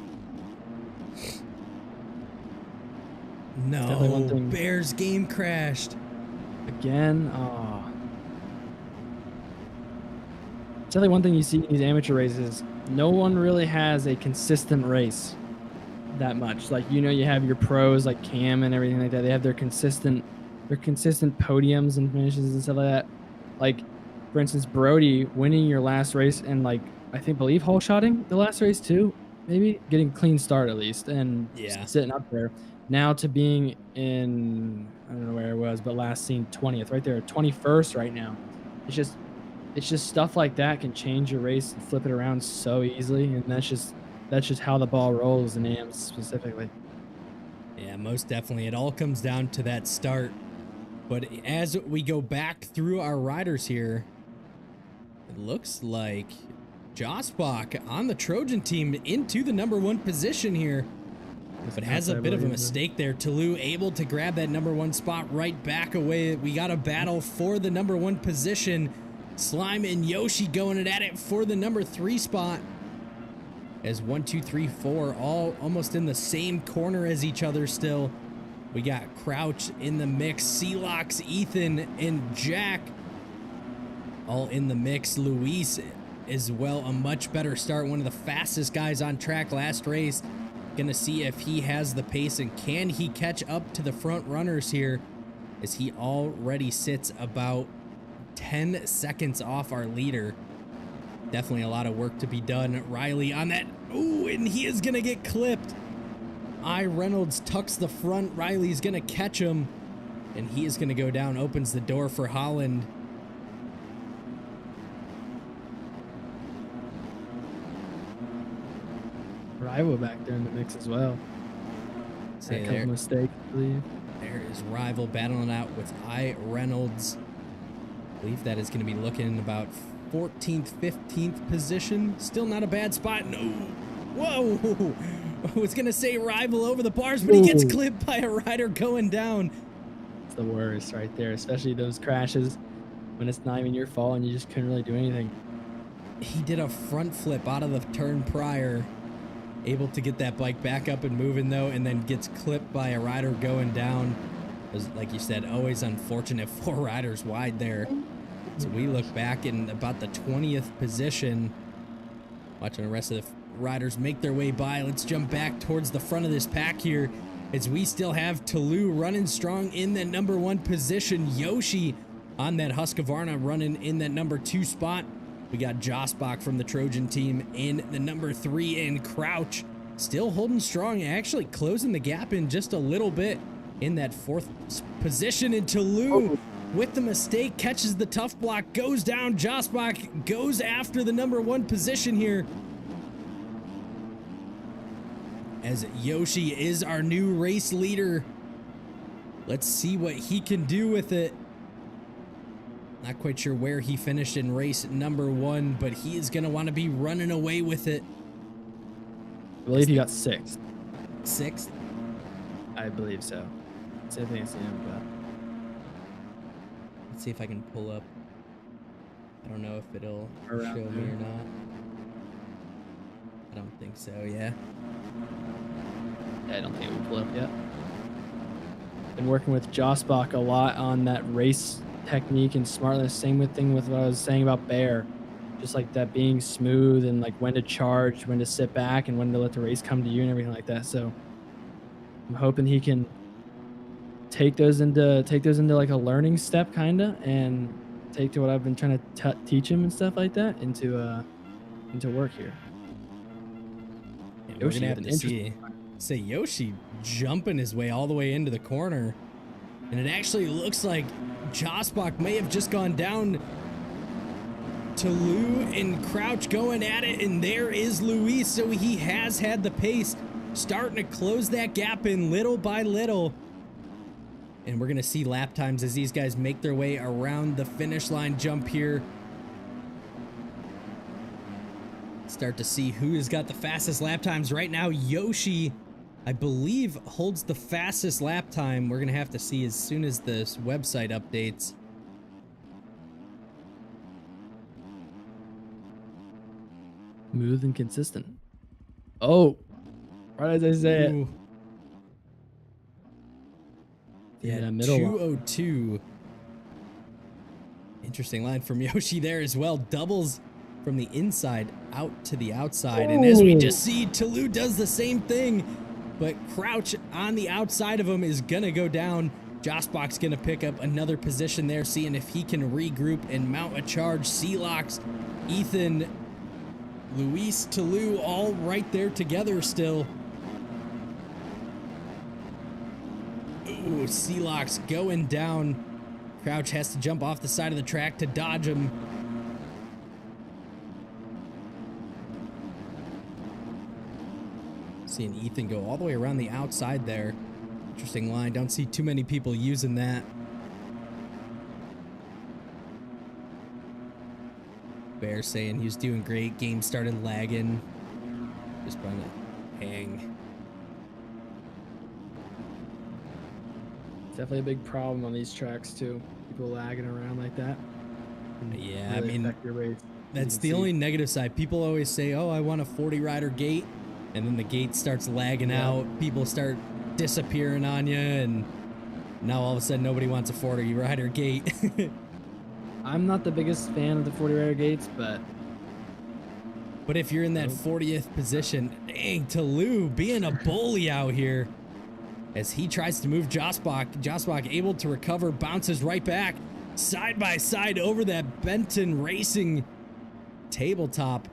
Definitely one No, thing- Bears game crashed. Again, it's definitely one thing you see in these amateur races. No one really has a consistent race that much. Like, you know, you have your pros like Cam and everything like that. They have their consistent podiums and finishes and stuff like that. Like, for instance, Brody winning your last race and like believe whole shotting the last race too, maybe getting clean start at least and Yeah. sitting up there. Now to being in, I don't know where it was, but last seen 20th, right there, 21st right now. It's just stuff like that can change your race and flip it around so easily, and that's just how the ball rolls in AMs specifically. Yeah, most definitely. It all comes down to that start. But as we go back through our riders here, it looks like Josbach on the Trojan team into the number 1 position here. But has a bit of a mistake there. Tolu able to grab that number 1 spot right back away. We got a battle for the number 1 position. Slime and Yoshi going at it for the number 3 spot. As 1, 2, 3, 4 all almost in the same corner as each other still. We got Crouch in the mix. Sealox, Ethan, and Jack all in the mix. Luis as well, a much better start. One of the fastest guys on track last race. Gonna see if he has the pace and can he catch up to the front runners here, as he already sits about 10 seconds off our leader. Definitely a lot of work to be done. Riley on that. Ooh, and he is gonna get clipped. Reynolds tucks the front. Riley's gonna catch him, and he is gonna go down. Opens the door for Holland. Rival back there in the mix as well. See Had a couple mistakes, I believe. There is Rival battling out with I. Reynolds. I believe that is going to be looking about 14th, 15th position. Still not a bad spot. No. Whoa. I was going to say Rival over the bars, but he gets clipped by a rider going down. It's the worst right there, especially those crashes when it's not even your fault and you just couldn't really do anything. He did a front flip out of the turn prior. Able to get that bike back up and moving though, and then gets clipped by a rider going down. It was, like you said, always unfortunate, 4 riders wide there. So we look back in about the 20th position, watching the rest of the riders make their way by. Let's jump back towards the front of this pack here, as we still have Toulouse running strong in that number 1 position. Yoshi on that Husqvarna running in that number 2 spot. We got Josbach from the Trojan team in the number 3, and Crouch still holding strong, actually closing the gap in just a little bit in that 4th position. And Toulouse with the mistake catches the tough block, goes down. Josbach goes after the number 1 position here, as Yoshi is our new race leader. Let's see what he can do with it. Not quite sure where he finished in race number 1, but he is going to want to be running away with it. I believe he got 6th. 6th? I believe so. Same thing as him, but Let's see if I can pull up. I don't know if it'll Around show me there. or not. I don't think so, yeah. I don't think it will pull up yet. Been working with Josbach a lot on that race technique and smartness. Same thing with what I was saying about Bear. Just like that, being smooth and like when to charge, when to sit back, and when to let the race come to you and everything like that. So I'm hoping he can take those into like a learning step kinda, and take to what I've been trying to teach him and stuff like that into work here. And we're gonna have to say Yoshi jumping his way all the way into the corner, and it actually looks like Josbach may have just gone down. Toulouse and Crouch going at it, and there is Luis. So he has had the pace, starting to close that gap in little by little. And we're gonna see lap times as these guys make their way around the finish line jump here. Start to see who has got the fastest lap times right now. Yoshi, I believe, holds the fastest lap time. We're gonna have to see as soon as this website updates. Smooth and consistent. Oh, right as I say it. Ooh. Yeah, Yeah, middle line. 202. Interesting line from Yoshi there as well. Doubles from the inside out to the outside. And as we just see, Toulouse does the same thing, but Crouch on the outside of him is going to go down. Josbach's going to pick up another position there, seeing if he can regroup and mount a charge. Sealox, Ethan, Luis, Toulouse, all right there together still. Ooh, Sealox going down. Crouch has to jump off the side of the track to dodge him. Seeing Ethan go all the way around the outside there. Interesting line. Don't see too many people using that. Bear saying he was doing great. Game started lagging. Just trying to hang. Definitely a big problem on these tracks too. People lagging around like that. Yeah, Really I mean, affect your race, that's you can the see. only negative side. People always say, oh, I want a 40 rider gate. And then the gate starts lagging out. People start disappearing on you. And now all of a sudden nobody wants a 40 rider gate. I'm not the biggest fan of the 40 rider gates, but But if you're in that 40th position, dang, Toulouse being a bully out here as he tries to move Josbach. Josbach able to recover, bounces right back, side by side over that Benton Racing tabletop.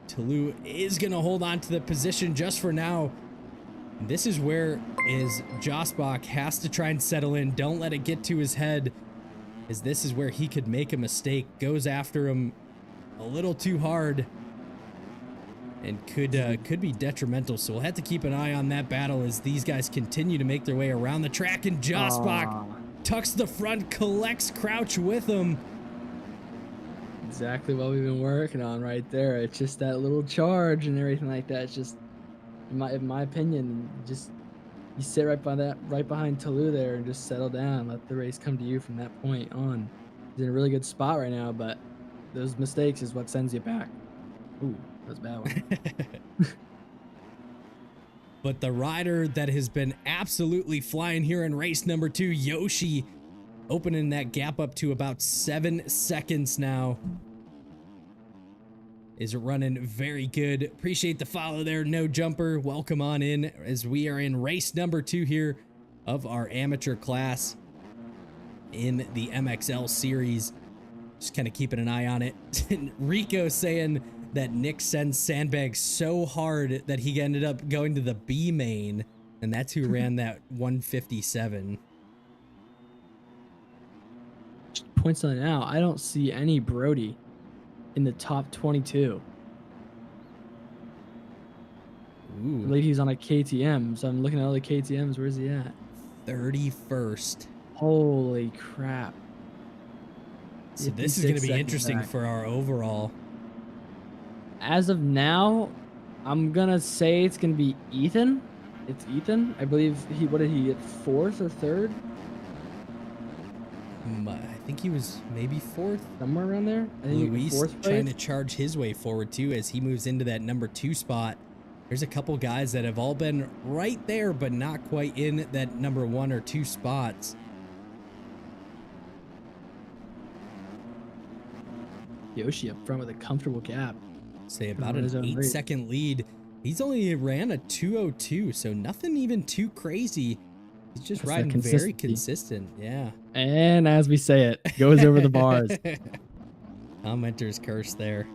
Toulouse is going to hold on to the position just for now. This is where Josbach has to try and settle in. Don't let it get to his head, as this is where he could make a mistake. Goes after him a little too hard. and could be detrimental. So we'll have to keep an eye on that battle as these guys continue to make their way around the track. And Josbach tucks the front, collects Crouch with him. Exactly what we've been working on right there. It's just that little charge and everything like that. It's just, in my opinion, just you sit right behind Toulouse there and just settle down. Let the race come to you from that point on. He's in a really good spot right now, but those mistakes is what sends you back. Ooh, that was a bad one. But the rider that has been absolutely flying here in race number 2, Yoshi, opening that gap up to about 7 seconds now, is running very good. Appreciate the follow there, No Jumper. Welcome on in as we are in race number 2 here of our amateur class in the MXL series. Just kind of keeping an eye on it. Rico saying that Nick sends sandbags so hard that he ended up going to the B main, and that's who ran that 157. Just point something out. I don't see any Brody in the top 22. Ooh. I believe he's on a KTM, so I'm looking at all the KTMs. Where's he at? 31st. Holy crap. So this is going to be 56 interesting back. for our overall. As of now, I'm going to say it's going to be Ethan. It's Ethan. I believe what did he get, 4th or 3rd? I think he was maybe 4th. Somewhere around there. I think Luis 4th trying place. to charge his way forward too as he moves into that number 2 spot. There's a couple guys that have all been right there, but not quite in that number 1 or 2 spots. Yoshi up front with a comfortable gap. Say about His an own 8-second lead. He's only ran a 2:02, so nothing even too crazy. He's just That's that riding very consistency. consistent. Yeah. And as we say it, goes over the bars. Commenter's curse there.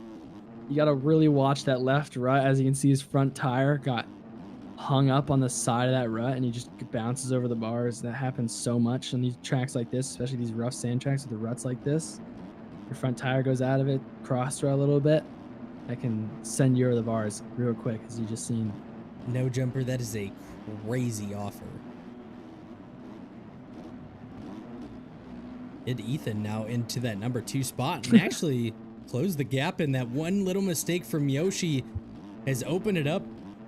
You got to really watch that left rut. As you can see, his front tire got hung up on the side of that rut, and he just bounces over the bars. That happens so much on these tracks like this, especially these rough sand tracks with the ruts like this. Your front tire goes out of it, cross rut a little bit. That can send you over the bars real quick, as you just seen. No Jumper, that is a crazy offer. Hit Ethan now into that number 2 spot and actually close the gap, and that one little mistake from Yoshi has opened it up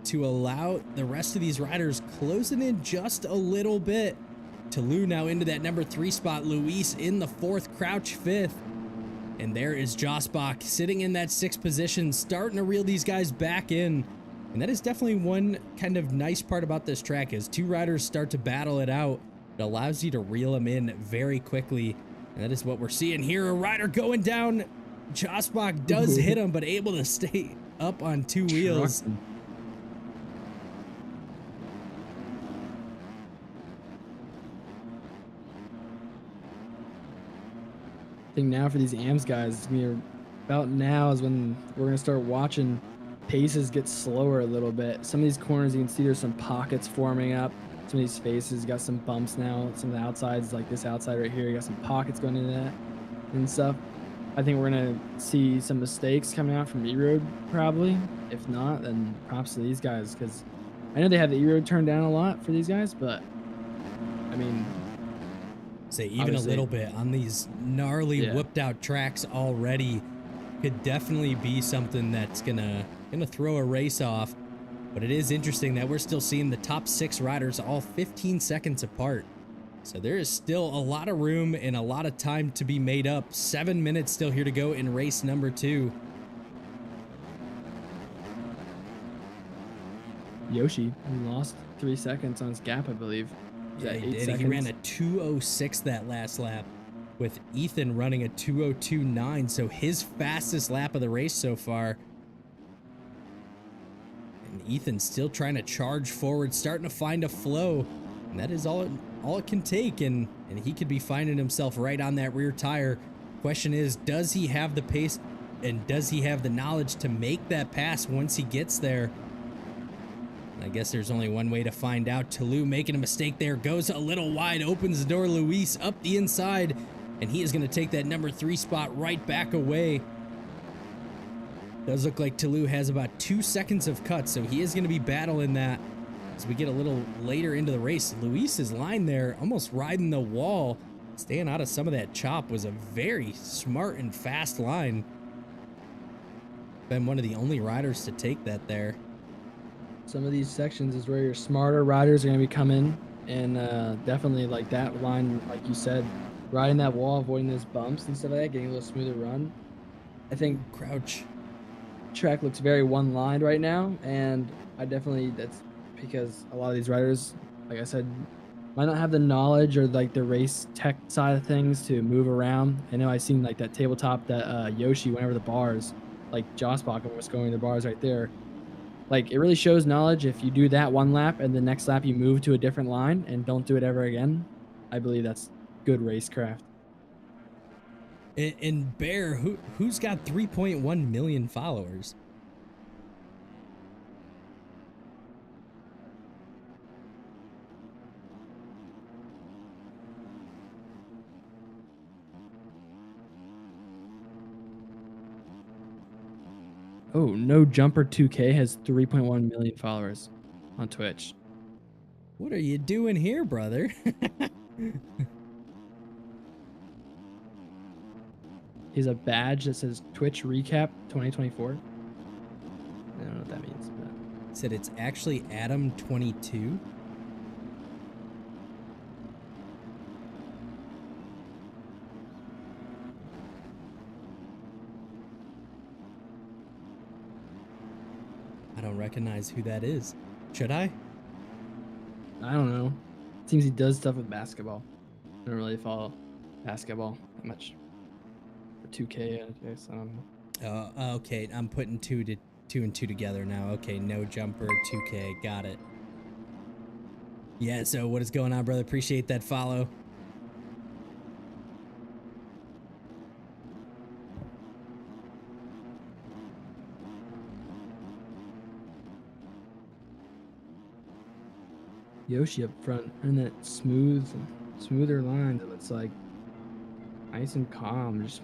to allow the rest of these riders closing in just a little bit. Toulouse now into that number 3 spot. Luis in the 4th, Crouch 5th. And there is Josbach sitting in that 6th position, starting to reel these guys back in. And that is definitely one kind of nice part about this track. As 2 riders start to battle it out, it allows you to reel them in very quickly. And that is what we're seeing here. A rider going down. Josbach does hit him, but able to stay up on 2 wheels. Trucking. I think now for these AMS guys, it's gonna be about now is when we're gonna start watching paces get slower a little bit. Some of these corners you can see there's some pockets forming up. Some of these faces got some bumps now. Some of the outsides, like this outside right here, you got some pockets going into that and stuff. I think we're gonna see some mistakes coming out from E-Road probably. If not, then props to these guys, because I know they have the E-Road turned down a lot for these guys, but I mean, Say even obviously, a little bit on these gnarly whipped out tracks already could definitely be something that's gonna throw a race off. But it is interesting that we're still seeing the top 6 riders all 15 seconds apart. So there is still a lot of room and a lot of time to be made up. 7 minutes still here to go in race number 2. Yoshi lost 3 seconds on his gap, I believe. Yeah, Eight he did. seconds? He ran a 2:06 that last lap, with Ethan running a 2:02.9, so his fastest lap of the race so far. And Ethan's still trying to charge forward, starting to find a flow, and that is all it can take, and he could be finding himself right on that rear tire. Question is, does he have the pace, and does he have the knowledge to make that pass once he gets there? I guess there's only one way to find out. Toulouse making a mistake there, goes a little wide, opens the door. Luis up the inside, and he is going to take that number 3 spot right back away. Does look like Toulouse has about 2 seconds of cut, so he is going to be battling that as we get a little later into the race. Luis's line there, almost riding the wall, staying out of some of that chop, was a very smart and fast line. Been one of the only riders to take that there. Some of these sections is where your smarter riders are going to be coming, and definitely like that line, like you said, riding that wall, avoiding those bumps and stuff like that, getting a little smoother run. I think Crouch. track looks very one-lined right now, and that's because a lot of these riders, like I said, might not have the knowledge or like the race tech side of things to move around. I know I seen like that tabletop that Yoshi went over the bars, like Joss Bakken was going the bars right there. Like, it really shows knowledge if you do that one lap and the next lap you move to a different line and don't do it ever again. I believe that's good racecraft. And Bear, who's got 3.1 million followers? Oh, No Jumper 2K has 3.1 million followers on Twitch. What are you doing here, brother? He has a badge that says Twitch Recap 2024. I don't know what that means, but Said it's actually Adam22. I don't recognize who that is. Should I? I don't know. Seems he does stuff with basketball. I don't really follow basketball that much. For 2K, I guess. I don't know. Okay. I'm putting two and two together now. Okay, No Jumper 2K. Got it. Yeah, so what is going on, brother? Appreciate that follow. Yoshi up front and that smoother line that looks like nice and calm, just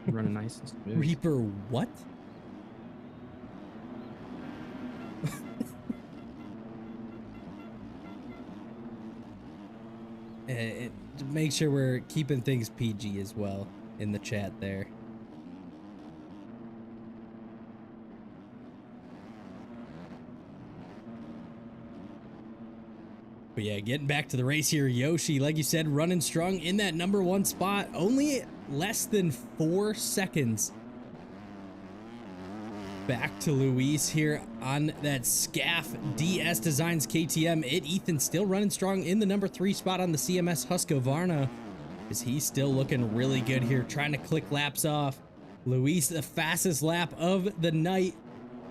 running nice and smooth. Reaper what? Make sure we're keeping things PG as well in the chat there. But yeah, getting back to the race here, Yoshi, like you said, running strong in that #1 spot. Only less than 4 seconds back to Luis here on that SCAF DS Designs KTM. Ethan still running strong in the #3 spot on the CMS Husqvarna. Is he still looking really good here, trying to click laps off. Luis, the fastest lap of the night,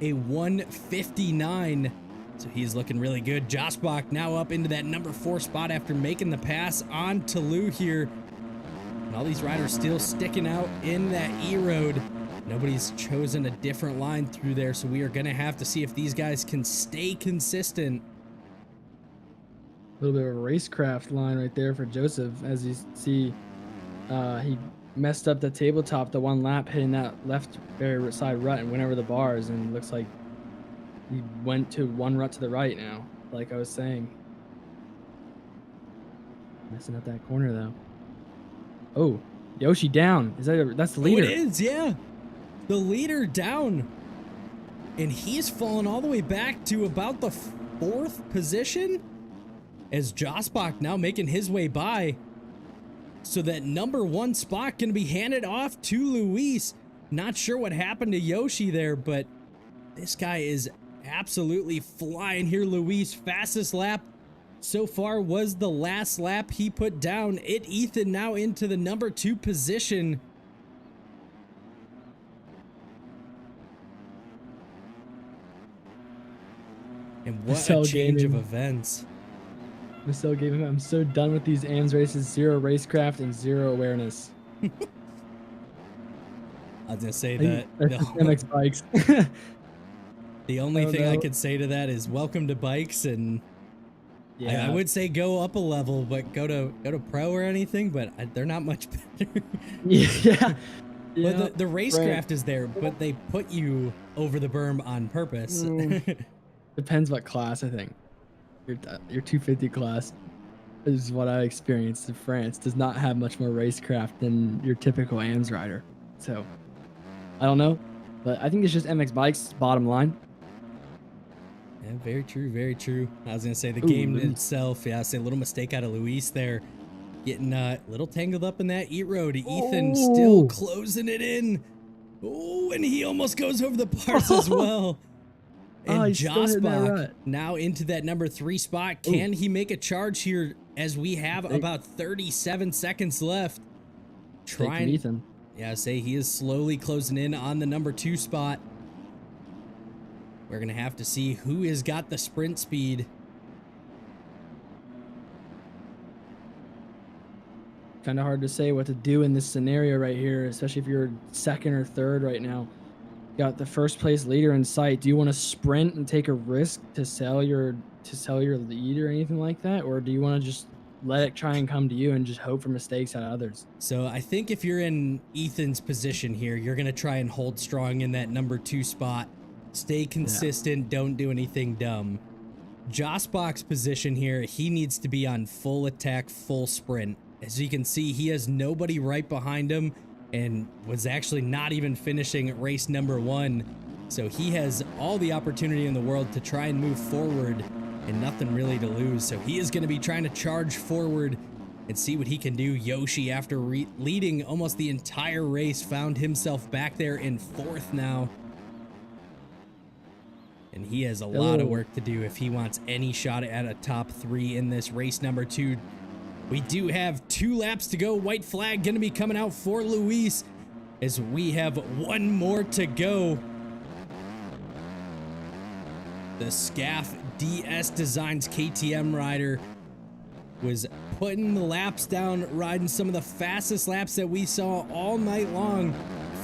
a 1:59. So he's looking really good. Josh Bach now up into that #4 spot after making the pass on Toulouse here. And all these riders still sticking out in that E-Road. Nobody's chosen a different line through there, so we are going to have to see if these guys can stay consistent. A little bit of a racecraft line right there for Joseph. As you see, he messed up the tabletop the one lap, hitting that left very side rut and went over the bars, and looks like he went to one rut to the right now, like I was saying. Messing up that corner though. Oh, Yoshi down. That's the leader? Oh, it is, yeah. The leader down. And he's fallen all the way back to about the 4th position. As Josbach now making his way by. So that #1 spot going to be handed off to Luis. Not sure what happened to Yoshi there, but this guy is absolutely flying here. Luis, fastest lap so far was the last lap he put down. Ethan now into the #2 position. And what a change of events. Marcel gave him, I'm so done with these AMS races, 0 racecraft and 0 awareness. I was going to say that. That's MX bikes. The only thing I could say to that is welcome to bikes, and yeah. I would say go up a level, but go to pro or anything, but they're not much better. Yeah. Well, Yeah, the racecraft is there, but they put you over the berm on purpose. depends what class, I think. Your 250 class is what I experienced in France. Does not have much more racecraft than your typical AMS rider. So I don't know, but I think it's just MX bikes. Bottom line. Yeah, very true, very true. I was gonna say the Ooh, game Luis. itself. Yeah, I say a little mistake out of Luis there, getting a little tangled up in that eat road. Ethan still Oh. closing it in. Oh, and he almost goes over the bars as well. Oh, And he's still hitting that Josbach rut. now into that number 3 spot. Can he make a charge here as we have Mistake. about 37 seconds left? Mistake from Trying, Ethan. yeah, say he is slowly closing in on the number 2 spot. We're going to have to see who has got the sprint speed. Kind of hard to say what to do in this scenario right here, especially if you're second or third right now. Got the first place leader in sight. Do you want to sprint and take a risk to sell your lead or anything like that, or do you want to just let it try and come to you and just hope for mistakes out of others? So I think if you're in Ethan's position here, you're going to try and hold strong in that number 2 spot. Stay consistent. Don't do anything dumb. Josbach's position here, he needs to be on full attack, full sprint. As you can see, he has nobody right behind him and was actually not even finishing race number 1. So he has all the opportunity in the world to try and move forward and nothing really to lose. So he is going to be trying to charge forward and see what he can do. Yoshi, after leading almost the entire race, found himself back there in 4th now. And he has a lot of work to do if he wants any shot at a top 3 in this race number 2. We do have 2 laps to go. White flag going to be coming out for Luis as we have 1 more to go. The SCAF DS Designs KTM rider was putting the laps down, riding some of the fastest laps that we saw all night long.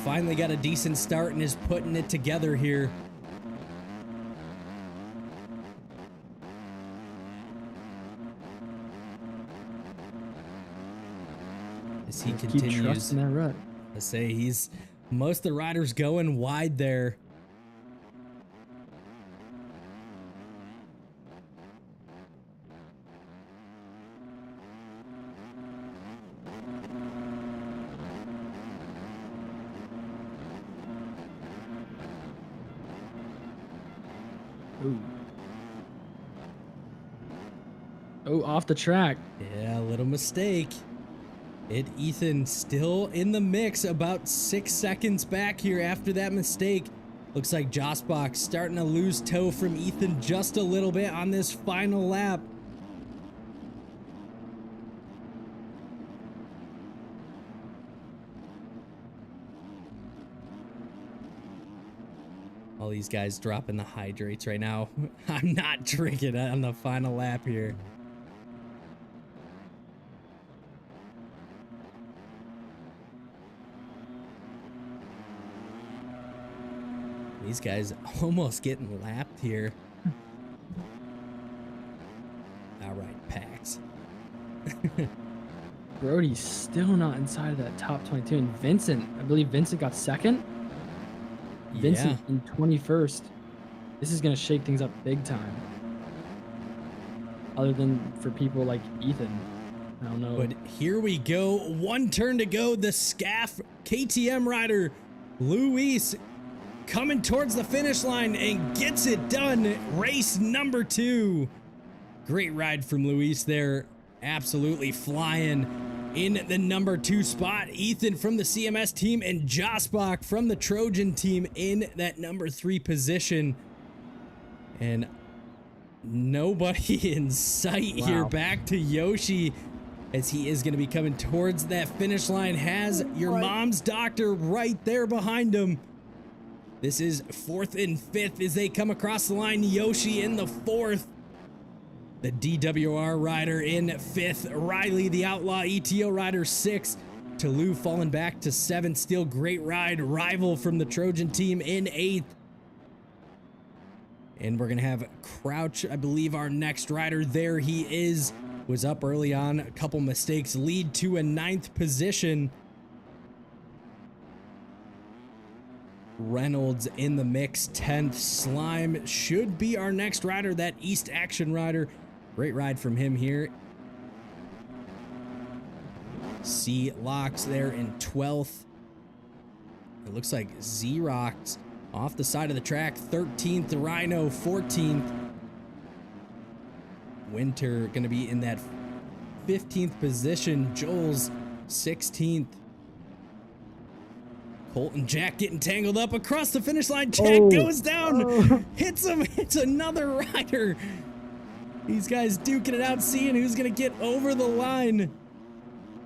Finally got a decent start and is putting it together here. As he Keep continues, trusting that rut. I say he's most of the riders going wide there. Ooh. Oh, off the track. Yeah, a little mistake. Ethan still in the mix, about 6 seconds back here after that mistake. Looks like Josbach starting to lose toe from Ethan just a little bit on this final lap. All these guys dropping the hydrates right now. I'm not drinking on the final lap here. These guys almost getting lapped here. All right, Pax. Brody's still not inside of that top 22. And Vincent, I believe Vincent got second. Vincent in 21st. This is going to shake things up big time. Other than for people like Ethan. I don't know. But here we go. 1 turn to go. The SCAF KTM rider, Luis, coming towards the finish line and gets it done. Race number 2. Great ride from Luis there. Absolutely flying in the number 2 spot. Ethan from the CMS team and Josbach from the Trojan team in that number 3 position. And nobody in sight here. Back to Yoshi as he is going to be coming towards that finish line. Has your mom's doctor right there behind him. This is 4th and 5th as they come across the line. Yoshi in the 4th. The DWR rider in 5th. Riley, the Outlaw ETO rider, 6th. Toulouse falling back to 7th. Still great ride. Rival from the Trojan team in 8th. And we're going to have Crouch, I believe, our next rider. There he is. Was up early on. A couple mistakes lead to a 9th position. Reynolds in the mix, 10th. Slime should be our next rider, that East Action rider. Great ride from him here. C Locks there in 12th. It looks like Z-Rocks off the side of the track, 13th. Rhino, 14th. Winter going to be in that 15th position. Joel's 16th. Colton Jack getting tangled up across the finish line. Jack goes down, hits him, hits another rider. These guys duking it out, seeing who's going to get over the line.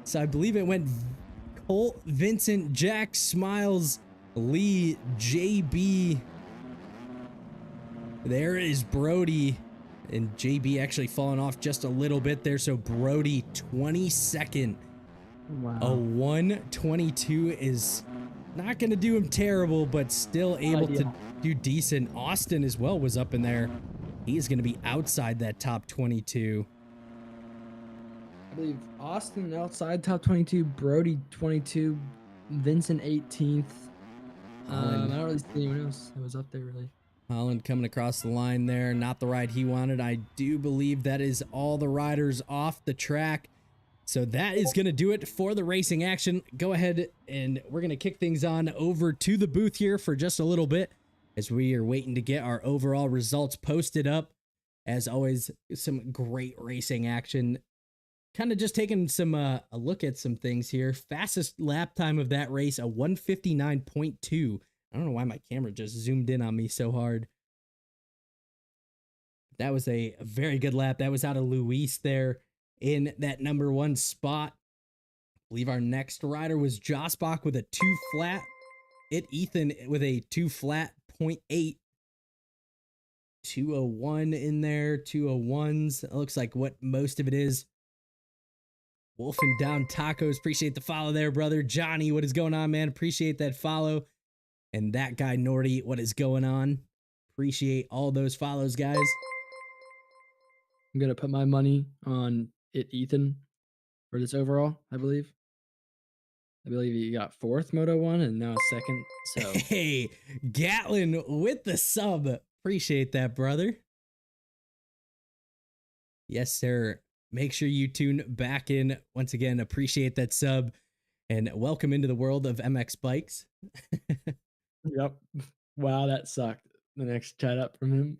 So I believe it went Colt, Vincent, Jack, Smiles, Lee, JB. There is Brody. And JB actually falling off just a little bit there. So Brody 22nd. Wow. A 122 is not going to do him terrible, but still able to do decent. Austin as well was up in there. He is going to be outside that top 22. I believe Austin outside top 22, Brody 22, Vincent 18th. I don't really see anyone else that was up there really. Holland coming across the line there. Not the ride he wanted. I do believe that is all the riders off the track. So that is going to do it for the racing action. Go ahead and we're going to kick things on over to the booth here for just a little bit as we are waiting to get our overall results posted up. As always, some great racing action. Kind of just taking some a look at some things here. Fastest lap time of that race, a 159.2. I don't know why my camera just zoomed in on me so hard. That was a very good lap. That was out of Luis there in that number 1 spot. I believe our next rider was Josbach with a 2 flat. Ethan with a 2 flat 0.8. 201 in there, 201s. It looks like what most of it is. Wolfing Down Tacos, appreciate the follow there, brother. Johnny, what is going on, man? Appreciate that follow. And that guy, Nordy, what is going on? Appreciate all those follows, guys. I'm going to put my money on Ethan for this overall, I believe. I believe he got 4th Moto 1 and now 2nd. So hey, Gatlin with the sub. Appreciate that, brother. Yes, sir. Make sure you tune back in. Once again, appreciate that sub. And welcome into the world of MX Bikes. Yep. Wow, that sucked. The next chat up from him.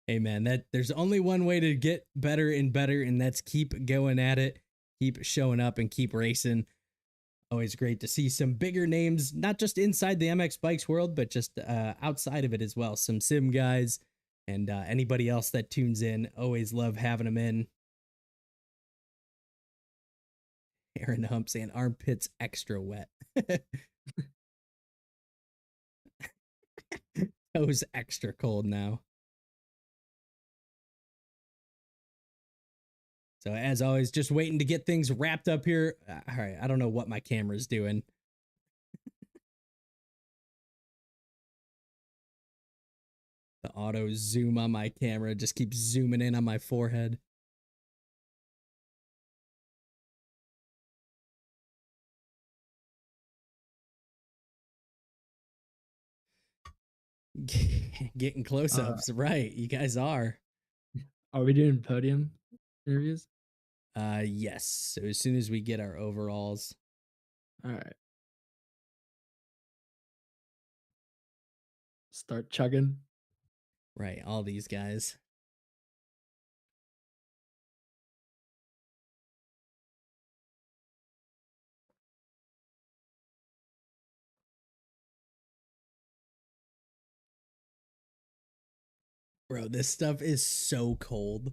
Hey man, there's only one way to get better and better, and that's keep going at it, keep showing up, and keep racing. Always great to see some bigger names, not just inside the MX Bikes world, but just outside of it as well. Some sim guys and anybody else that tunes in. Always love having them in. Aaron Hump saying armpits extra wet. Toes extra cold now. So as always, just waiting to get things wrapped up here. All right, I don't know what my camera's doing. The auto zoom on my camera just keeps zooming in on my forehead. Getting close-ups, right? You guys are. Are we doing podium interviews? Yes. So as soon as we get our overalls. All right. Start chugging. Right, all these guys. Bro, this stuff is so cold.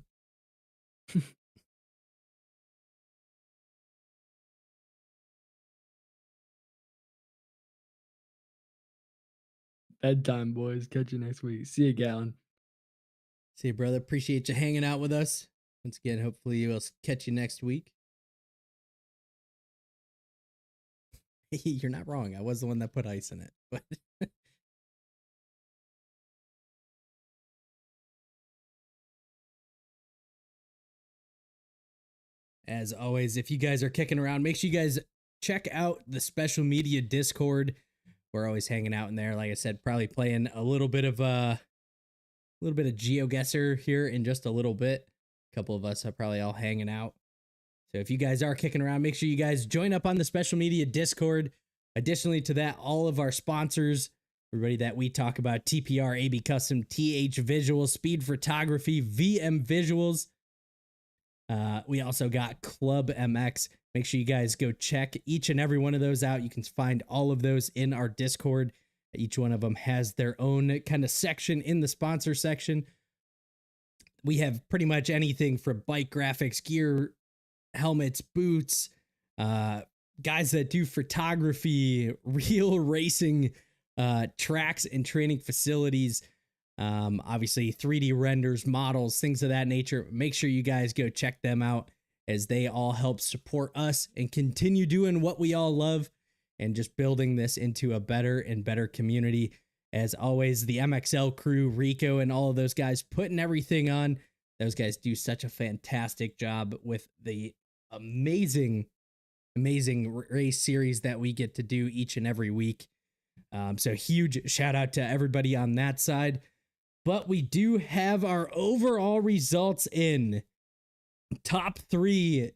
Bedtime, boys. Catch you next week. See you, Gallon. See you, brother. Appreciate you hanging out with us. Once again, hopefully we'll catch you next week. You're not wrong. I was the one that put ice in it. But as always, if you guys are kicking around, make sure you guys check out the special media Discord. We're always hanging out in there. Like I said, probably playing a little bit of GeoGuessr here in just a little bit. A couple of us are probably all hanging out. So if you guys are kicking around, make sure you guys join up on the special media Discord. Additionally to that, all of our sponsors, everybody that we talk about, TPR, AB Custom, TH Visuals, Speed Photography, VM Visuals. We also got Club MX. Make sure you guys go check each and every one of those out. You can find all of those in our Discord. Each one of them has their own kind of section in the sponsor section. We have pretty much anything from bike graphics, gear, helmets, boots, guys that do photography, real racing, tracks and training facilities, obviously 3D renders, models, things of that nature. Make sure you guys go check them out, as they all help support us and continue doing what we all love and just building this into a better and better community. As always, the MXL crew, Rico, and all of those guys putting everything on. Those guys do such a fantastic job with the amazing race series that we get to do each and every week. So huge shout out to everybody on that side. But we do have our overall results in. Top 3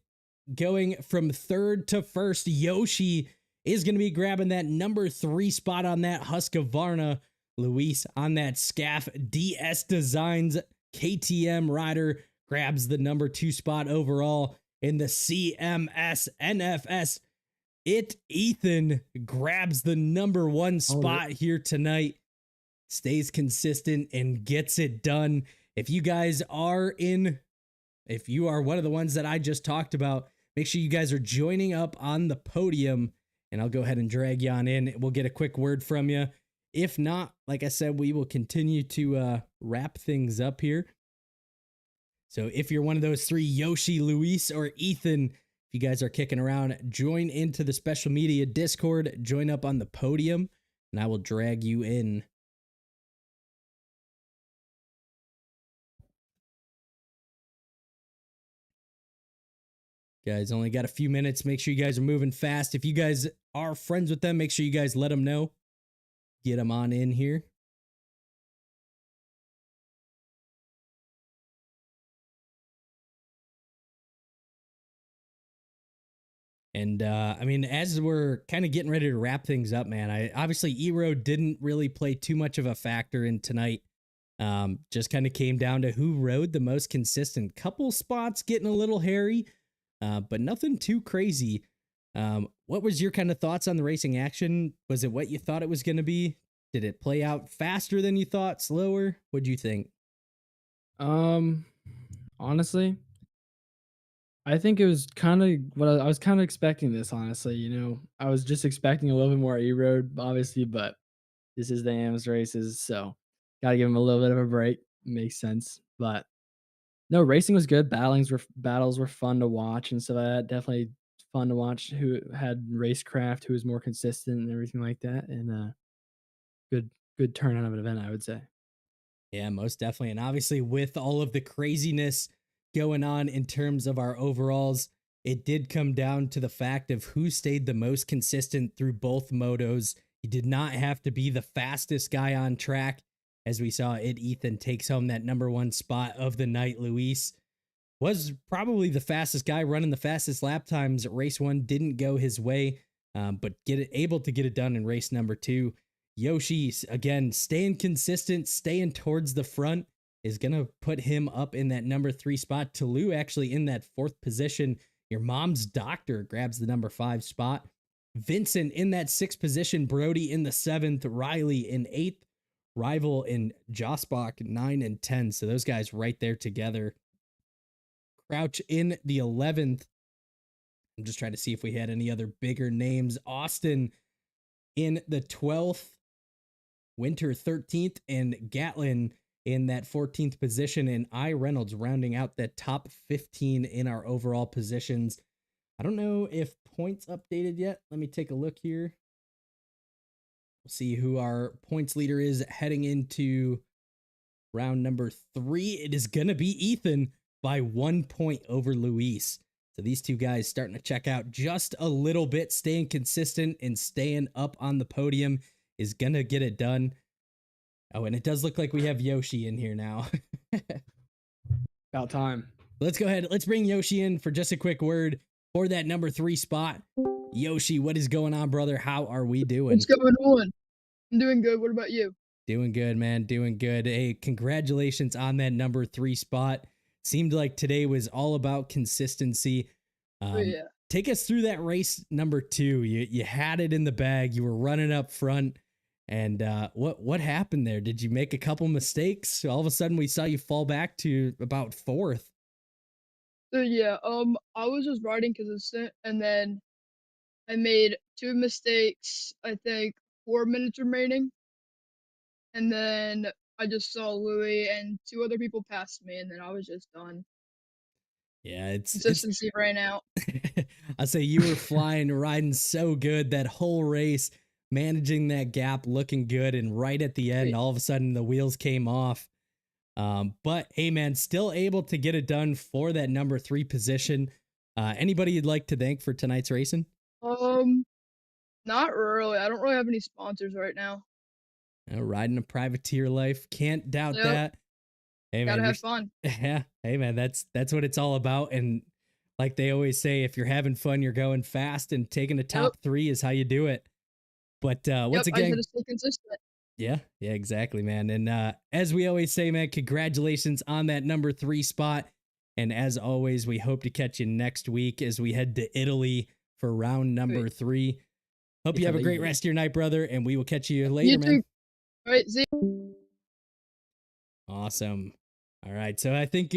going from 3rd to 1st. Yoshi is going to be grabbing that number 3 spot on that Husqvarna. Luis on that Scaff. DS Designs KTM rider grabs the number 2 spot overall. In the CMS NFS, Ethan grabs the number 1 spot here tonight. Stays consistent and gets it done. If you are one of the ones that I just talked about, make sure you guys are joining up on the podium, and I'll go ahead and drag you on in. We'll get a quick word from you. If not, like I said, we will continue to wrap things up here. So if you're one of those 3, Yoshi, Luis, or Ethan, if you guys are kicking around, join into the special media Discord, join up on the podium, and I will drag you in. Guys, only got a few minutes. Make sure you guys are moving fast. If you guys are friends with them, make sure you guys let them know. Get them on in here. And I mean, as we're kind of getting ready to wrap things up, man, obviously E-Road didn't really play too much of a factor in tonight. Just kind of came down to who rode the most consistent. Couple spots getting a little hairy, but nothing too crazy. What was your kind of thoughts on the racing action? Was it what you thought it was going to be? Did it play out faster than you thought, slower? What'd you think? Honestly, I think it was kind of what I was kind of expecting this, honestly. I was just expecting a little bit more E-Road, obviously, but this is the AMS races, so got to give them a little bit of a break. Makes sense. But no, racing was good. Battles were fun to watch and stuff like that. Definitely fun to watch who had racecraft, who was more consistent and everything like that. And good turnout of an event, I would say. Yeah, most definitely. And obviously, with all of the craziness going on in terms of our overalls, it did come down to the fact of who stayed the most consistent through both motos. He did not have to be the fastest guy on track. As we saw it, Ethan takes home that number 1 spot of the night. Luis was probably the fastest guy, running the fastest lap times. Race 1 didn't go his way, but able to get it done in race number 2. Yoshi, again, staying consistent, staying towards the front, is going to put him up in that number 3 spot. Tolu actually in that 4th position. Your mom's doctor grabs the number 5 spot. Vincent in that 6th position. Brody in the 7th. Riley in 8th. Rival in Josbach 9 and 10. So those guys right there together. Crouch in the 11th. I'm just trying to see if we had any other bigger names. Austin in the 12th. Winter 13th, and Gatlin in that 14th position, and I Reynolds rounding out that top 15 in our overall positions. I don't know if points updated yet. Let me take a look here. We'll see who our points leader is heading into round number 3. It is going to be Ethan by 1 point over Luis. So these two guys starting to check out just a little bit, staying consistent and staying up on the podium is going to get it done. Oh, and it does look like we have Yoshi in here now. About time. Let's go ahead. Let's bring Yoshi in for just a quick word for that number 3 spot. Yoshi, what is going on, brother? How are we doing? What's going on? I'm doing good. What about you? Doing good, man. Doing good. Hey, congratulations on that number 3 spot. Seemed like today was all about consistency. Yeah. Take us through that race number 2. You had it in the bag. You were running up front. And what happened there? Did you make a couple mistakes? All of a sudden, we saw you fall back to about 4th. So yeah, I was just riding consistent, and then I made 2 mistakes. I think 4 minutes remaining, and then I just saw Louis and 2 other people passed me, and then I was just done. Yeah, it's Consistency ran out. I say you were flying, riding so good that whole race, managing that gap, looking good, and right at the end, all of a sudden the wheels came off. But hey, man, still able to get it done for that number 3 position. Anybody you'd like to thank for tonight's racing? Not really. I don't really have any sponsors right now. Riding a privateer life, can't doubt that. Hey, man, Gotta have fun. Yeah. Hey, man, that's what it's all about. And like they always say, if you're having fun, you're going fast, and taking a top 3 is how you do it. But once again, I gotta stay consistent. Yeah, exactly, man. And as we always say, man, congratulations on that number 3 spot. And as always, we hope to catch you next week as we head to Italy for round number 3. Hope you have a great rest of your night, brother, and we will catch you later, You man. too. All right, see you. Awesome. All right, so I think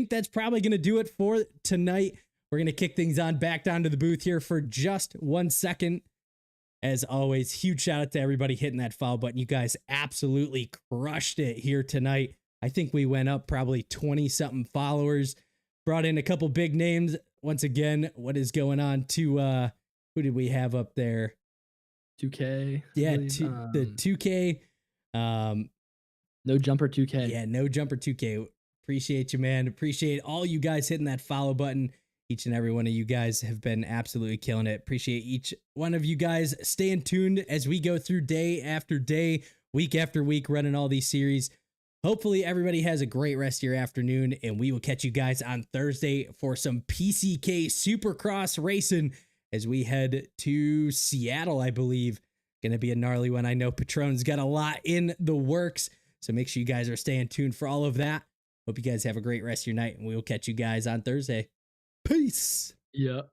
that's probably gonna do it for tonight. We're gonna kick things on back down to the booth here for just 1 second. As always, huge shout out to everybody hitting that follow button. You guys absolutely crushed it here tonight. I think we went up probably 20-something followers. Brought in a couple big names. Once again, what is going on to who did we have up there? 2K. Yeah, the 2K. No jumper 2K. Yeah, no jumper 2K. Appreciate you, man. Appreciate all you guys hitting that follow button. Each and every one of you guys have been absolutely killing it. Appreciate each one of you guys staying tuned as we go through day after day, week after week, running all these series. Hopefully everybody has a great rest of your afternoon, and we will catch you guys on Thursday for some PCK Supercross racing as we head to Seattle, I believe. Going to be a gnarly one. I know Patron's got a lot in the works, so make sure you guys are staying tuned for all of that. Hope you guys have a great rest of your night, and we will catch you guys on Thursday. Peace. Yeah.